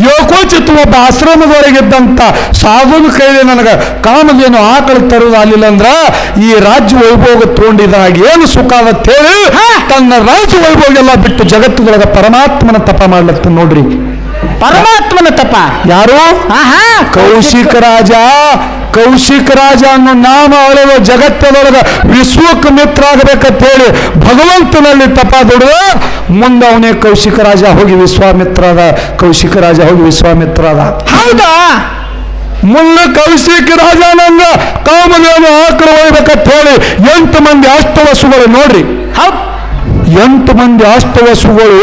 ಯೋಕೋಚಿತ್ ಒಬ್ಬ ಆಶ್ರಮದೊಳಗಿದ್ದಂತ ಸಾಧುನ ಕೈಲಿ ನನಗ ಕಾಮಧೇನು ಆಕಳ ತರುವುದು ಅಲ್ಲಿಲ್ಲ ಅಂದ್ರ ಈ ರಾಜ್ಯ ವೈಭೋಗ ತಗೊಂಡಿದಾಗ ಏನು ಸುಖ ಅಂತ ಹೇಳಿ ತನ್ನ ರಾಜ್ಯ ವೈಭೋಗ ಎಲ್ಲ ಬಿಟ್ಟು ಜಗತ್ತದೊಳಗ ಪರಮಾತ್ಮನ ತಪ ಮಾಡ್ಲತ್ತ. ನೋಡ್ರಿ, ಪರಮಾತ್ಮನ ತಪ ಯಾರು? ಕೌಶಿಕ ರಾಜ ಅನ್ನೋ ನಾಮ ಅಳೆದ ಜಗತ್ತದೊಳಗ ವಿಶ್ವಕ್ಕೆ ಮಿತ್ರ ಆಗಬೇಕಂತ ಹೇಳಿ ಭಗವಂತನಲ್ಲಿ ತಪ ದುಡಿದ ಮುಂದೆ ಅವನೇ ಕೌಶಿಕ ರಾಜ ಹೋಗಿ ವಿಶ್ವಾಮಿತ್ರ ಅದ. ಕೌಶಿಕ ರಾಜ ಹೋಗಿ ವಿಶ್ವಾಮಿತ್ರ ಅದ. ಹೌದಾ? ಮುಂದೆ ಕೌಶಿಕ ರಾಜ ನನ್ನ ಕಾಮಧೇನು ಆಕಳ ಒಯ್ಬೇಕಂತ ಹೇಳಿ 8 ಮಂದಿ ಅಷ್ಟವಸುಗಳು. ನೋಡ್ರಿ, 8 ಮಂದಿ ಅಷ್ಟವಸುಗಳು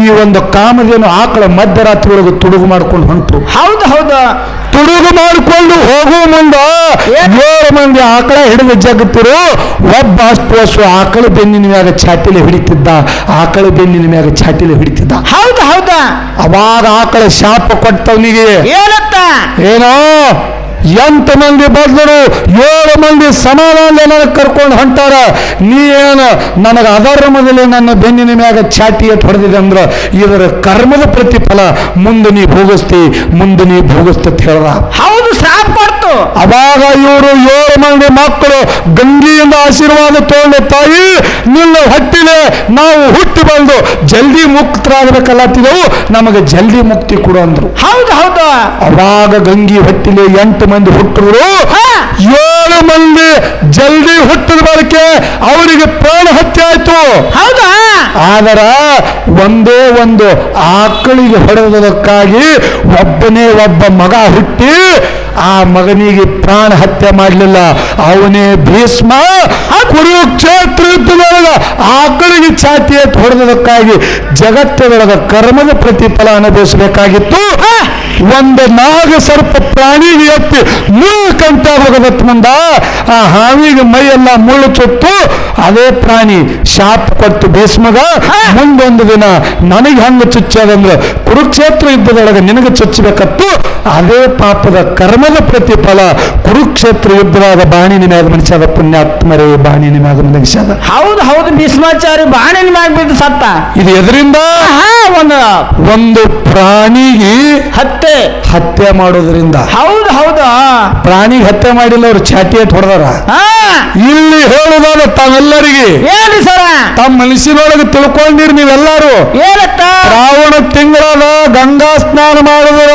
ಈ ಒಂದು ಕಾಮಧೇನು ಆಕಳ ಮಧ್ಯರಾತ್ರಿ ಒಳಗೆ ತುಡುಗು ಮಾಡ್ಕೊಂಡು ಹೊಂಟು. ಹೌದು ಹೌದು. ತುಡುಗು ಮಾಡಿಕೊಂಡು ಹೋಗುವ ಮುಂದ 7 ಮಂದಿ ಆಕಳ ಹಿಡಿದು ಜಗತ್ತಿರು. ಒಬ್ಬ ಅಷ್ಟವಸು ಆಕಳ ಬೆನ್ನಿನ ಮ್ಯಾಗ ಚಾಟಿಲೆ ಹಿಡಿತಿದ್ದ. ಹೌದು ಹೌದಾ? ಅವಾಗ ಆಕಳ ಶಾಪ ಕೊಟ್ಟವನಿಗೆ ಏನೋ 8 ಮಂದಿ ಬದಲು 7 ಮಂದಿ ಸಮಾಧಾನ ನನಗೆ ಕರ್ಕೊಂಡು ಹೊಂಟಾರ. ನೀ ಏನು ನನಗೆ ಅಧರ್ಮದಲ್ಲಿ ನನ್ನ ಬೆನ್ನಿನ ಮ್ಯಾಗ ಚಾಟಿ ಎತ್ತು ಹೊಡೆದಿದೆ ಅಂದ್ರ ಇದರ ಕರ್ಮದ ಪ್ರತಿಫಲ ಮುಂದೆ ನೀ ಭೋಗಿಸ್ತಿ ಅಂತ ಹೇಳ್ದ. ಹೌದು, ಶ್ರಾಪ ಕೊಡ್ತು. ಅವಾಗ ಇವರು 7 ಮಂದಿ ಮಕ್ಕಳು ಗಂಗೆಯಿಂದ ಆಶೀರ್ವಾದ ತಗೊಂಡು, ತಾಯಿ ನಿನ್ನ ಹೊಟ್ಟಿಲೆ ನಾವು ಹುಟ್ಟಿ ಬಂದು ಜಲ್ದಿ ಮುಕ್ತರಾಗಬೇಕಲ್ಲತ್ತಿದೆವು, ನಮಗೆ ಜಲ್ದಿ ಮುಕ್ತಿ ಕೊಡು ಅಂದ್ರು. ಹೌದು ಹೌದು. ಅವಾಗ ಗಂಗಿ ಹೊಟ್ಟಿಲೆ 8 ಮಂದಿ ಹುಟ್ಟಿದ್ರು. 7 ಮಂದಿ ಜಲ್ದಿ ಹುಟ್ಟಿದ ಬಳಕೆ ಅವರಿಗೆ ಪ್ರಾಣ ಹತ್ಯೆ ಆಯ್ತು. ಹೌದಾ? ಆದರ ಒಂದೇ ಒಂದು ಆಕಳಿಗೆ ಹೊಡೆದಕ್ಕಾಗಿ ಒಬ್ಬನೇ ಒಬ್ಬ ಮಗ ಹುಟ್ಟಿ ಆ ಮಗನಿಗೆ ಪ್ರಾಣ ಹತ್ಯೆ ಮಾಡಲಿಲ್ಲ. ಅವನೇ ಭೀಷ್ಮ. ಕುರುಕ್ಷೇತ್ರ ಯುದ್ಧದೊಳಗ ಆಕಳಿಗೆ ಛಾತಿ ಎತ್ತು ಹೊಡೆದಕ್ಕಾಗಿ ಜಗತ್ತದೊಳಗ ಕರ್ಮದ ಪ್ರತಿಫಲ ಅನುಭವಿಸಬೇಕಾಗಿತ್ತು. ಒಂದು ನಾಗ ಸರ್ಪ ಪ್ರಾಣಿಗೆ ಎತ್ತಿ ಮುಳ್ಳು ಕಂಟ ಹೋಗದತ್ ಮುಂದ ಆ ಹಾವಿಗೆ ಮೈಯೆಲ್ಲ ಮುಳ್ಳು ಚುಟ್ಟು ಅದೇ ಪ್ರಾಣಿ ಶಾಪ್ ಕೊಟ್ಟು ಭೀಷ್ಮಗ ಮುಂದೊಂದು ದಿನ ನನಗೆ ಹೆಂಗ ಚುಚ್ಚದಂದ್ರೆ ಕುರುಕ್ಷೇತ್ರ ಯುದ್ಧದೊಳಗೆ ನಿನಗೆ ಚುಚ್ಚಬೇಕತ್ತು ಅದೇ ಪಾಪದ ಕರ್ಮದ ಪ್ರತಿಫಲ ಕುರುಕ್ಷೇತ್ರ ಯುದ್ಧದಾಗ ಬಾಣಿನ ಮ್ಯಾಗ ಮನುಷ್ಯದ ಪುಣ್ಯಾತ್ಮರೇ ಬಾಣಿನ ಮ್ಯಾಗ ಮನುಷ್ಯದ. ಹೌದು ಹೌದು ಭೀಷ್ಮಾಚಾರಿ ಬಾಣಿನ ಮ್ಯಾಗ ಬಿದ್ದು ಸತ್ತ. ಇದು ಎದರಿಂದ ಒಂದು ಪ್ರಾಣಿಗೆ ಹತ್ಯೆ ಮಾಡೋದ್ರಿಂದ. ಹೌದು ಹೌದು ಪ್ರಾಣಿಗೆ ಹತ್ಯೆ ಮಾಡಿಲ್ಲ ಅವ್ರು ಚಾಟಿ ಅಟ್ ಹೊಡೆದಾರ. ಇಲ್ಲಿ ಹೇಳುದಾದ ತಾವೆಲ್ಲರಿಗೆ ಹೇಳಿ ಸರ ತಮ್ಮ ಮನಸ್ಸಿನೊಳಗೆ ತಿಳ್ಕೊಂಡಿರಿ ನೀವೆಲ್ಲರೂ. ಏನತ್ತ ಶ್ರಾವಣ ತಿಂಗಳದ ಗಂಗಾ ಸ್ನಾನ ಮಾಡಿದ್ರ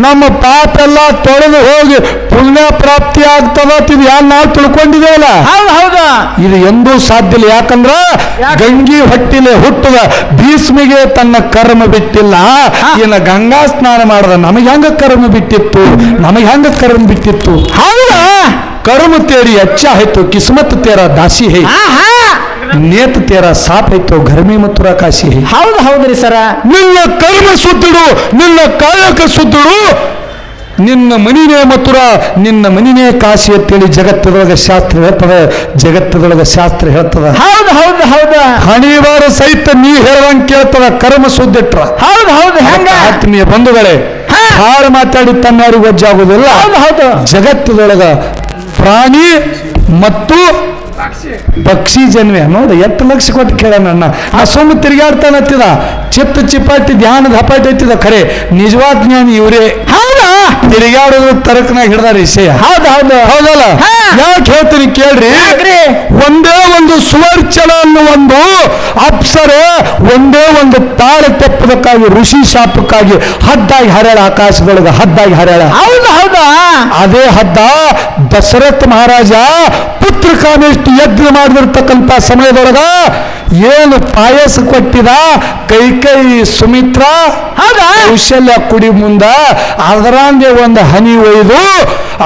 ನಮ್ಮ ಪಾಪ ಎಲ್ಲ ತೊಳೆದು ಹೋಗಿ ಪುಣ್ಯ ಪ್ರಾಪ್ತಿ ಆಗ್ತದ. ಇದು ನಾವು ತಿಳ್ಕೊಂಡಿದ್ದೇವಲ್ಲ. ಹೌದು ಹೌದು ಇದು ಎಂದೂ ಸಾಧ್ಯ ಇಲ್ಲ. ಯಾಕಂದ್ರ ಗಂಗಿ ಹೊಟ್ಟಿಲೆ ಹುಟ್ಟದ ಭೀಷ್ಮಿಗೆ ತನ್ನ ಕರ್ಮ ಬಿಟ್ಟಿಲ್ಲ. ಇನ್ನು ಗಂಗಾ ಸ್ನಾನ ಮಾಡದ ನಮಗೆ ಹೆಂಗ ಕರ್ಮ ಬಿಟ್ಟಿತ್ತು, ನಮಗೆ ಹೆಂಗ ಕರ್ಮ ಬಿಟ್ಟಿತ್ತು. ಹೌದಾ कर्म तेरी अच्छा है तो किस्मत तेरा दासी है, ನೇತ ತೇರ ಸಾಪ್ ಐತೋ ಘರ್ಮಿ ಮಥುರಾ ಕಾಶಿ. ಹೌದು ಹೌದ್ರಿ ಸರ. ನಿನ್ನ ಕರ್ಮ ಸುದ್ದಿಡು, ನಿನ್ನ ಕಾಯಕ ಸುದ್ದಿಡು, ನಿನ್ನ ಮನಿನೇ ಮಥುರಾ, ನಿನ್ನ ಮನಿನೇ ಕಾಶಿ ಅಂತೇಳಿ ಜಗತ್ತದೊಳಗೆ ಶಾಸ್ತ್ರ ಹೇಳ್ತದೆ. ಜಗತ್ತದೊಳಗೆ ಶಾಸ್ತ್ರ ಹೇಳ್ತದ. ಹೌದು ಹೌದು ಹೌದು ಹಣಿವಾರ ಸಹಿತ ನೀ ಹೇಳುವಂಗೆ ಕೇಳ್ತದ ಕರ್ಮ ಸುದ್ದಿಟ್ರ. ಹೌದು ಹೌದು ಹೆಂಗ ಆತ್ಮೀಯ ಬಂಧುಗಳೇ, ಹಾಳು ಮಾತಾಡಿ ತನ್ನಾರಿಗೆ ವಜ್ಜಾಗುವುದಿಲ್ಲ. ಹೌದು ಹೌದು ಜಗತ್ತದೊಳಗ ಪ್ರಾಣಿ ಮತ್ತು ಪಕ್ಷಿ ಜನ್ಮೆ ನೋಡಿ 8 ಲಕ್ಷ ಕೊಟ್ಟು ಕೇಳೋಣ. ಆ ಸೊಮ್ಮೆ ತಿರುಗಾಡ್ತಾನತ್ತಿದ, ಚಿತ್ತ ಚಿಪಾಟಿ ಧ್ಯಾನದ ಹಪಾಟಿ ಐತಿದ. ಖರೆ ನಿಜವಾದ ಜ್ಞಾನಿ ಇವರೇ. ಹೌದಾ ತಿರುಗಾಡೋದು ತರಕನಾಗ ಹಿಡ್ದಾರ ವಿಷಯ. ಹೌದು ಹೌದು ಹೌದಲ್ಲ. ಯಾಕೆ ಹೇಳ್ತೀನಿ ಕೇಳ್ರಿ. ಒಂದೇ ಒಂದು ಸುವರ್ಚನ ಅನ್ನೋ ಒಂದು ಅಪ್ಸರೆ ಒಂದೇ ಒಂದು ತಾಳ ತೆಪ್ಪದಕ್ಕಾಗಿ ಋಷಿ ಶಾಪಕ್ಕಾಗಿ ಹದ್ದಾಗಿ ಹರ್ಯಾಳ, ಆಕಾಶದೊಳಗೆ ಹದ್ದಾಗಿ ಹರ್ಯಾಳ. ಹೌದು ಹೌದಾ ಅದೇ ಹದ್ದ ದಶರಥ ಮಹಾರಾಜ ಪುತ್ರ ಕಾಮೇಷ್ಟು ಯಜ್ಞ ಮಾಡಿದಿರ್ತಕ್ಕಂಥ ಸಮಯದೊಳಗ ಏನು ಪಾಯಸ ಕೊಟ್ಟಿದ ಕೈ ಸುಮಿತ್ರ ಕೌಶಲ್ಯ ಕುಡಿ ಮುಂದ ಅದರಂಗೆ ಒಂದು ಹನಿ ಒಯ್ದು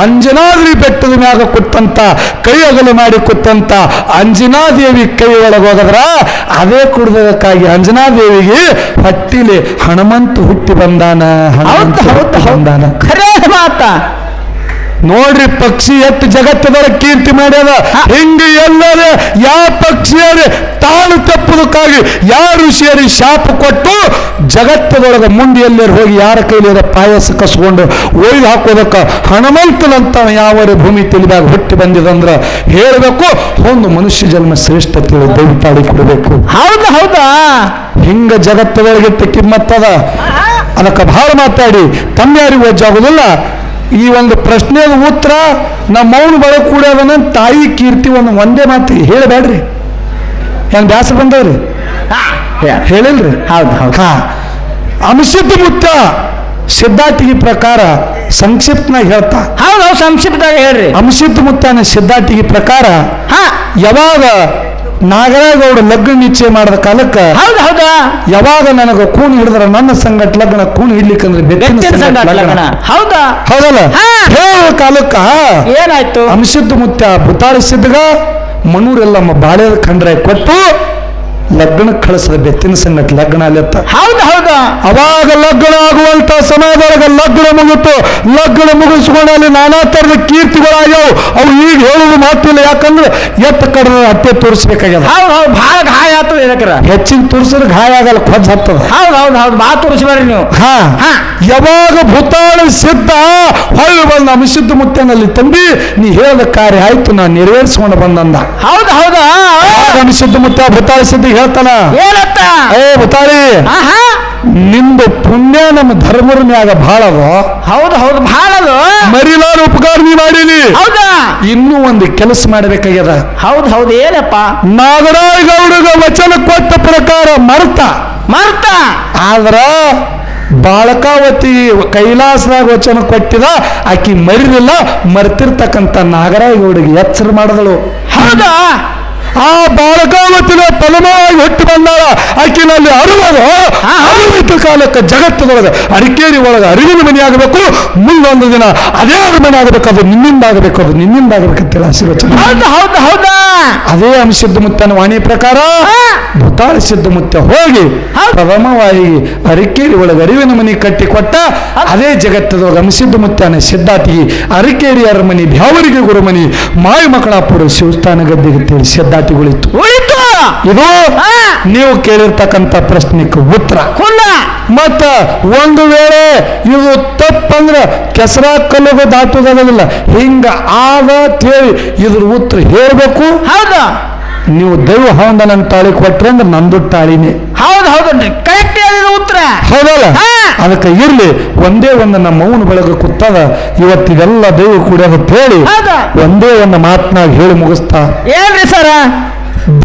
ಅಂಜನಾದ್ರಿ ಬೆಟ್ಟದ ಮ್ಯಾಗ ಕೊಟ್ಟಂತ ಕೈ ಅಗಲು ಮಾಡಿ ಕೊಟ್ಟಂತ ಅಂಜನಾದೇವಿ ಕೈ ಒಳಗೆ ಹೋಗದ್ರ ಅದೇ ಕುಡ್ದಕ್ಕಾಗಿ ಅಂಜನಾದೇವಿಗೆ ಹಟ್ಟಿಲಿ ಹನುಮಂತ ಹುಟ್ಟಿ ಬಂದಾನ. ಬಂದಾನ ಖರೇ ಮಾತ ನೋಡ್ರಿ. ಪಕ್ಷಿ ಎಷ್ಟು ಜಗತ್ತದೊಳಗೆ ಕೀರ್ತಿ ಮಾಡ್ಯಾರ. ಹಿಂಗೆ ಎಲ್ಲರೇ ಯಾವ ಪಕ್ಷಿಯರೇ ತಾಳು ತಪ್ಪುದಕ್ಕಾಗಿ ಯಾವ ಋಷಿಯರಿ ಶಾಪ ಕೊಟ್ಟು ಜಗತ್ತದೊಳಗೆ ಮುಂದೆ ಎಲ್ಲರೂ ಹೋಗಿ ಯಾರ ಕೈಲಿರೋ ಪಾಯಸ ಕಸ್ಕೊಂಡು ಒಯ್ದು ಹಾಕೋದಕ್ಕ ಹನುಮಂತನಂತ ಯಾವ ಭೂಮಿ ತಿಳಿದಾಗ ಹುಟ್ಟಿ ಬಂದಿದಂದ್ರ ಹೇಳಬೇಕು ಒಂದು ಮನುಷ್ಯ ಜನ್ಮ ಶ್ರೇಷ್ಠತೆ ದಯವಿಟ್ಟು ಕೊಡಬೇಕು. ಹೌದು ಹೌದಾ ಹಿಂಗ ಜಗತ್ತದೊಳಗೆ ಕಿಮ್ಮತ್ತದ. ಅದಕ್ಕೆ ಬಹಳ ಮಾತಾಡಿ ತಮ್ಮ ಯಾರಿಗೂ ವಜ್ಜಾಗುದಿಲ್ಲ. ಈ ಒಂದು ಪ್ರಶ್ನೆಯ ಉತ್ತರ ನಮ್ಮ ಮೌನ ಬಳಕೆ ಕೂಡ ಅದನ್ನ ತಾಯಿ ಕೀರ್ತಿ ಒಂದೇ ಮಾತು ಹೇಳಬೇಡ್ರಿ. ಹೆಂಗ್ ಬ್ಯಾಸ ಬಂದವ್ರಿ ಹೇಳಿಲ್ರಿ. ಹೌದು ಹೌದು ಅಂಶದ ಮುತ್ತ ಸಿದ್ಧಾಟಿಗೆ ಪ್ರಕಾರ ಸಂಕ್ಷಿಪ್ತನಾಗ ಹೇಳ್ತಾ. ಹೌದು ಹೌದು ಸಂಕ್ಷಿಪ್ತದಾಗ ಹೇಳ್ರಿ. ಅಂಶದ ಮುತ್ತನ ಸಿದ್ಧಾಟಿಗೆ ಪ್ರಕಾರ ಯಾವಾಗ ನಾಗರಾಗೌಡ ಲಗ್ನ ನಿಶ್ಚಯ ಮಾಡಿದ ಕಾಲಕ್ಕ ಹೌದು ಹೌದಾ ಯಾವಾಗ ನನಗ ಕೂಣಿ ಹಿಡಿದ್ರ ನನ್ನ ಸಂಗಟ ಲಗ್ನ ಕೂಣಿ ಹಿಡ್ಲಿಕ್ಕಂದ್ರೆ ಹೌದಾ ಹೌದಲ್ಲ ಹೇಳುವ ಕಾಲಕ್ಕ ಏನಾಯ್ತು ಅಂಶದ ಮುತ್ತ ಬುತಾಳಿಸಿದ್ಗ ಮನೂರೆಲ್ಲಮ್ಮ ಬಾಳೆದ ಖಂಡ್ರೆ ಕೊಟ್ಟು ಲಗ್ನ ಕಳಿಸದ ಬೆತ್ತಿನ ಸಂಗಟ ಲಗ್ನ ಅಲ್ಲತ್ತ. ಹೌದು ಹೌದು ಅವಾಗ ಲಗ್ನ ಆಗುವಂತ ಸಮಯದೊಳಗೆ ಲಗ್ನ ಮುಗಿತು. ಲಗ್ನ ಮುಗಿಸ್ಕೊಂಡು ಅಲ್ಲಿ ನಾನಾ ತರದ ಕೀರ್ತಿಗಳಾಗ್ಯಾವ. ಅವು ಈಗ ಹೇಳುವುದು ಮಾತಿಲ್ಲ. ಯಾಕಂದ್ರೆ ಎತ್ತ ಕಡದ ಹತ್ತೆ ತೋರಿಸ್ಬೇಕಾಗ್ಯದ. ಹೌದು ಹೌದು ಭಾಳ ಗಾಯ ಆಗ್ತದೆ ಇದಕ್ಕೆ. ಹೆಚ್ಚಿನ ತೋರಿಸಿದ್ರೆ ಗಾಯ ಆಗಲ್ಲ, ಕೊಜ್ಜ ಹತ್ತದ. ಹೌದು ಹೌದು ಹೌದು ಭಾಳ ತೋರಿಸ್ಬೇಡ್ರಿ ನೀವು. ಯಾವಾಗ ಭೂತಾಳ ಸಿದ್ಧ ಹೊಳ್ಳಿ ಬಂದ ಅಂಶದ ಮುತ್ತನಲ್ಲಿ ತಂಬಿ ನೀ ಹೇಳಿದ ಕಾರ್ಯ ಆಯ್ತು ನಾ ನೆರವೇರಿಸ್ಕೊಂಡು ಬಂದಂದ. ಹೌದು ಹೌದಾ ಅಂಶದ ಮುತ್ತ ಭೂತಾಳ ಸಿದ್ಧ ಹೇಳ್ತಾನ, ಏ ಭೂತಾಳಿ ನಿಂದು ಪುಣ್ಯ ನಮ್ಮ ಧರ್ಮರ ಮ್ಯಾಗ ಬಹಳ ಅದ. ಹೌದು ಹೌದು ಬಹಳ ಅದು ಮರಿಲಾರ ಉಪಕಾರ ನೀ ಮಾಡೀನಿ. ಹೌದಾ ಇನ್ನೂ ಒಂದು ಕೆಲಸ ಮಾಡಬೇಕಾಗ್ಯದ. ಹೌದು ಹೌದು ಏನಪ್ಪ ನಾಗರಾಜಗೌಡಗ ವಚನ ಕೊಟ್ಟ ಪ್ರಕಾರ ಮರ್ತ ಆದ್ರ ಬಾಳಕಾವತಿ ಕೈಲಾಸದಾಗ ವಚನ ಕೊಟ್ಟಿದ ಆಕಿ ಮರಿಲಿಲ್ಲ. ಮರ್ತಿರ್ತಕ್ಕಂಥ ನಾಗರಾಜಗೌಡಿಗೆ ಎಚ್ಚರ ಮಾಡಿದಳು. ಹೌದಾ ಆ ಬಾಳಕಾವತಿನ ಫಲವಾಗಿ ಹುಟ್ಟಿ ಬಂದಾಳ. ಆಕಿನಲ್ಲಿ ಅರಿವಿದ್ದ ಕಾಲಕ್ಕೆ ಜಗತ್ತದೊಳಗೆ ಅರಿಕೇರಿ ಒಳಗೆ ಅರಿವಿನ ಮನೆ ಆಗಬೇಕು. ಮುಂದೊಂದು ದಿನ ಅದೇ ಮನೆ ಆಗಬೇಕು. ಅದು ನಿನ್ನಿಂದ ಆಗಬೇಕು, ಅದು ನಿನ್ನಿಂದ ಆಗ್ಬೇಕಂತೇಳಿ ಆಶೀರ್ವಚನ. ಹೌದು ಹೌದು ಹೌದಾ ಅದೇ ಅಂಶಿದ್ದ ಮುತ್ತನ ವಾಣಿ ಪ್ರಕಾರ ಭೂತಾಳ ಸಿದ್ಧ ಮುತ್ತ ಹೋಗಿ ಹೌದು. ಪ್ರಥಮವಾಗಿ ಅರಿಕೇರಿ ಒಳಗೆ ಅರಿವಿನ ಮನಿ ಕಟ್ಟಿ ಕೊಟ್ಟ ಅದೇ ಜಗತ್ತದೊಳಗೆ ಅಂಶಿದ್ದ ಮುತ್ತನ ಸಿದ್ಧಾತಿಗೆ ಅರಿಕೇರಿ ಅರಮನಿ ಬ್ಯಾವರಿಗೆ ಗುರುಮನಿ ಮಾಯ ಮಕ್ಕಳಾಪುರ ಶಿವಸ್ಥಾನ ಗದ್ದೆಗೆ ತೇಳಿ ಸಿದ್ಧಾತಿಗಳಿತ್ತು ಉಳಿತು ಇದು ಹಾ. ನೀವು ಕೇಳಿರ್ತಕ್ಕಂಥ ಪ್ರಶ್ನೆಗೆ ಉತ್ತರ ಕುಲ್ಲ ಮತ್ತ ಒಂದು ವೇಳೆ ಇದು ತಪ್ಪಂದ್ರೆ ಕೆಸರ ಕಲ್ಲುಗ ದಾಟುವುದಿಲ್ಲ ಹಿಂಗ ಆದ ಹೇಳಿ ಇದ್ರ ಉತ್ತರ ಹೇಳ್ಬೇಕು. ಹೌದು ನೀವು ದೈವ ಹೌದ ನಂಗೆ ತಾಳಿ ಕೊಟ್ರೆ ಅಂದ್ರೆ ನಂದು ತಾಳಿನೇ ಹೌದು ಹೌದು ಕರೆಕ್ಟ್ ಹೇಳಿದ ಉತ್ತರ ಹೌದಲ್ಲ. ಹಾ. ಅದಕ್ಕೆ ಇರ್ಲಿ ಒಂದೇ ಒಂದು ನಮ್ಮ ಮೌನ ಬೆಳಗ್ಗೆ ಕುತ್ತದ ಇವತ್ತಿಗೆಲ್ಲ ದೈವ ಕೂಡ ಹೇಳಿ ಹೌದು. ಒಂದೇ ಒಂದು ಮಾತನಾಗ ಹೇಳಿ ಮುಗಿಸ್ತಾ ಏನ್ರಿ ಸರ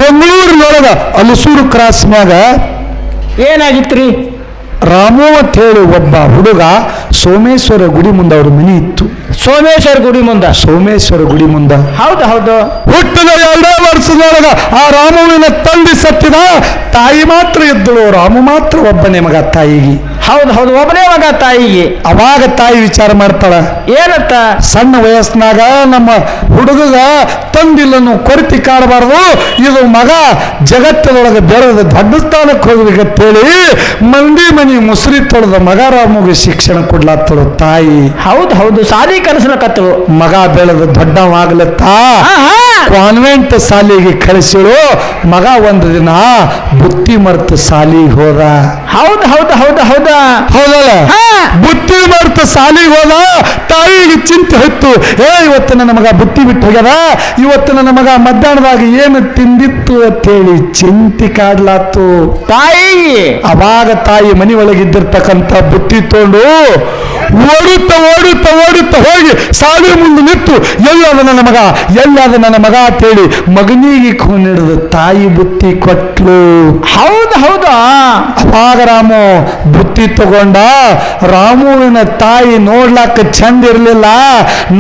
ಬೆಂಗಳೂರಿನೊಳಗ ಅಲಸೂರು ಕ್ರಾಸ್ ಮ್ಯಾಗ ಏನಾಗಿತ್ರಿ ರಾಮು ಅಂತ ಹೇಳಿ ಒಬ್ಬ ಹುಡುಗ ಸೋಮೇಶ್ವರ ಗುಡಿ ಮುಂದೆ ಅವ್ರ ಮನಿ ಇತ್ತು. ಸೋಮೇಶ್ವರ ಗುಡಿ ಮುಂದ ಸೋಮೇಶ್ವರ ಗುಡಿ ಮುಂದ ಹೌದು ಹೌದು ಹುಟ್ಟಿದ 2 ವರ್ಷದೊಳಗ ಆ ರಾಮುವಿನ ತಂದೆ ಸತ್ತಿದ, ತಾಯಿ ಮಾತ್ರ ಇದ್ದಳು. ರಾಮು ಮಾತ್ರ ಒಬ್ಬನೇ ಮಗ ತಾಯಿಗೆ. ಹೌದು ಹೌದು ಒಬ್ಬನೇ ಮಗ ತಾಯಿಗೆ. ಅವಾಗ ತಾಯಿ ವಿಚಾರ ಮಾಡ್ತಾಳ, ಏನತ್ತ ಸಣ್ಣ ವಯಸ್ಸಿನಾಗ ನಮ್ಮ ಹುಡುಗಗ ತಂದಿಲ್ಲನ್ನು ಕೊರತಿ ಕಾಡಬಾರ್ದು, ಇದು ಮಗ ಜಗತ್ತದೊಳಗೆ ಬೆಳೆದ ದೊಡ್ಡ ಸ್ಥಾನಕ್ಕೆ ಹೋಗ್ಬೇಕಂತೇಳಿ ಮಂದಿ ಮನಿ ಮುಸುರಿ ತೊಳೆದ ಮಗ ರಾಮುಗೆ ಶಿಕ್ಷಣ ಕೊಡ್ಲಾತ್ತಳು ತಾಯಿ. ಹೌದು ಹೌದು ಸಾಲಿ ಕನಸಲಕತ್ತು ಮಗ ಬೆಳೆದ ದೊಡ್ಡವಾಗ್ಲತ್ತಾ ಕಾನ್ವೆಂಟ್ ಶಾಲೆಗೆ ಕಳಿಸಿಳು. ಮಗ ಒಂದು ದಿನ ಬುತ್ತಿ ಮರ್ತು ಶಾಲಿಗೆ ಹೋದ. ಹೌದು ಹೌದು ಹೌದು ಹೌದ ಹೌದಲ್ಲ. ಹಾ. ಬುತ್ತಿ ಮರ್ತು ಶಾಲಿಗೆ ಹೋದ. ತಾಯಿಗೆ ಚಿಂತೆ ಹೊತ್ತು, ಇವತ್ತು ನನ್ನ ಮಗ ಬುತ್ತಿ ಬಿಟ್ಟು ಹೋಗ್ಯದ, ಇವತ್ತು ನನ್ನ ಮಗ ಮಧ್ಯಾಹ್ನದಾಗ ಏನು ತಿಂದಿತ್ತು ಅಂತೇಳಿ ಚಿಂತೆ ಕಾಡ್ಲಾತು ತಾಯಿಗೆ. ಅವಾಗ ತಾಯಿ ಮನಿ ಒಳಗಿದ್ದಿರ್ತಕ್ಕಂಥ ಬುತ್ತಿ ತಗೊಂಡು ಓಡುತ್ತಾ ಓಡುತ್ತಾ ಓಡುತ್ತಾ ಹೋಗಿ ಶಾಲೆ ಮುಂದೆ ನಿಂತು ಎಲ್ಲಾದ ನನ್ನ ಮಗ ಎಲ್ಲಾದ ನನ್ನ ಮಗ ಅಂತೇಳಿ ಮಗನಿಗೆ ಹಿಡಿದು ತಾಯಿ ಬುತ್ತಿ ಕೊಟ್ಲು. ಹೌದು ಹೌದು ಅವಾಗ ರಾಮು ಬುತ್ತಿ ತಗೊಂಡ. ರಾಮುವಿನ ತಾಯಿ ನೋಡ್ಲಾಕ ಚಂದ ಇರ್ಲಿಲ್ಲ,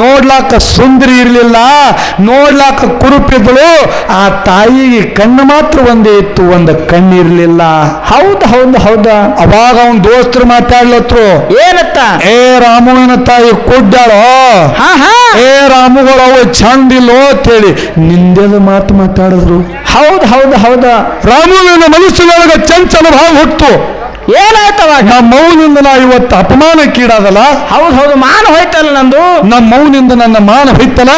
ನೋಡ್ಲಾಕ ಸುಂದರಿ ಇರ್ಲಿಲ್ಲ, ನೋಡ್ಲಾಕ ಕುರುಪಿದ್ಳು. ಆ ತಾಯಿಗೆ ಕಣ್ಣು ಮಾತ್ರ ಒಂದೇ ಇತ್ತು, ಒಂದು ಕಣ್ಣಿರ್ಲಿಲ್ಲ. ಹೌದು ಹೌದು ಹೌದು ಅವಾಗ ಅವನ್ ದೋಸ್ತರು ಮಾತಾಡ್ಲತ್ರು, ಏನತ್ತ ರಾಮುವಿನ ತಾಯಿ ಕೊಡ್ಡಾಳೋ, ಹಾ ಹಾ ರಾಮುಗಳು ಅವ ಚಂದಿಲ್ಲೋ ಅಂತೇಳಿ ನಿಂದೆದ ಮಾತು ಮಾತಾಡಿದ್ರು. ಹೌದು ಹೌದು ಹೌದು ರಾಮುವಿನ ಮನಸ್ಸಿನೊಳಗೆ ಚಂಚಲ ಭಾವ ಹುಟ್ಟು. ಏನಾಯ್ತವಾಗ ನಮ್ಮ ಮೌನಿಂದ ನಾ ಇವತ್ತು ಅಪಮಾನಕ್ಕೀಡಾದಲ್ಲ, ಹೌದು ಹೌದು ಮಾನ ಹೋಯ್ತಲ್ಲ ನಂದು. ನಮ್ಮ ಮೌನಿಂದ ನನ್ನ ಮಾನ ಹೋಯ್ತಲ್ಲ,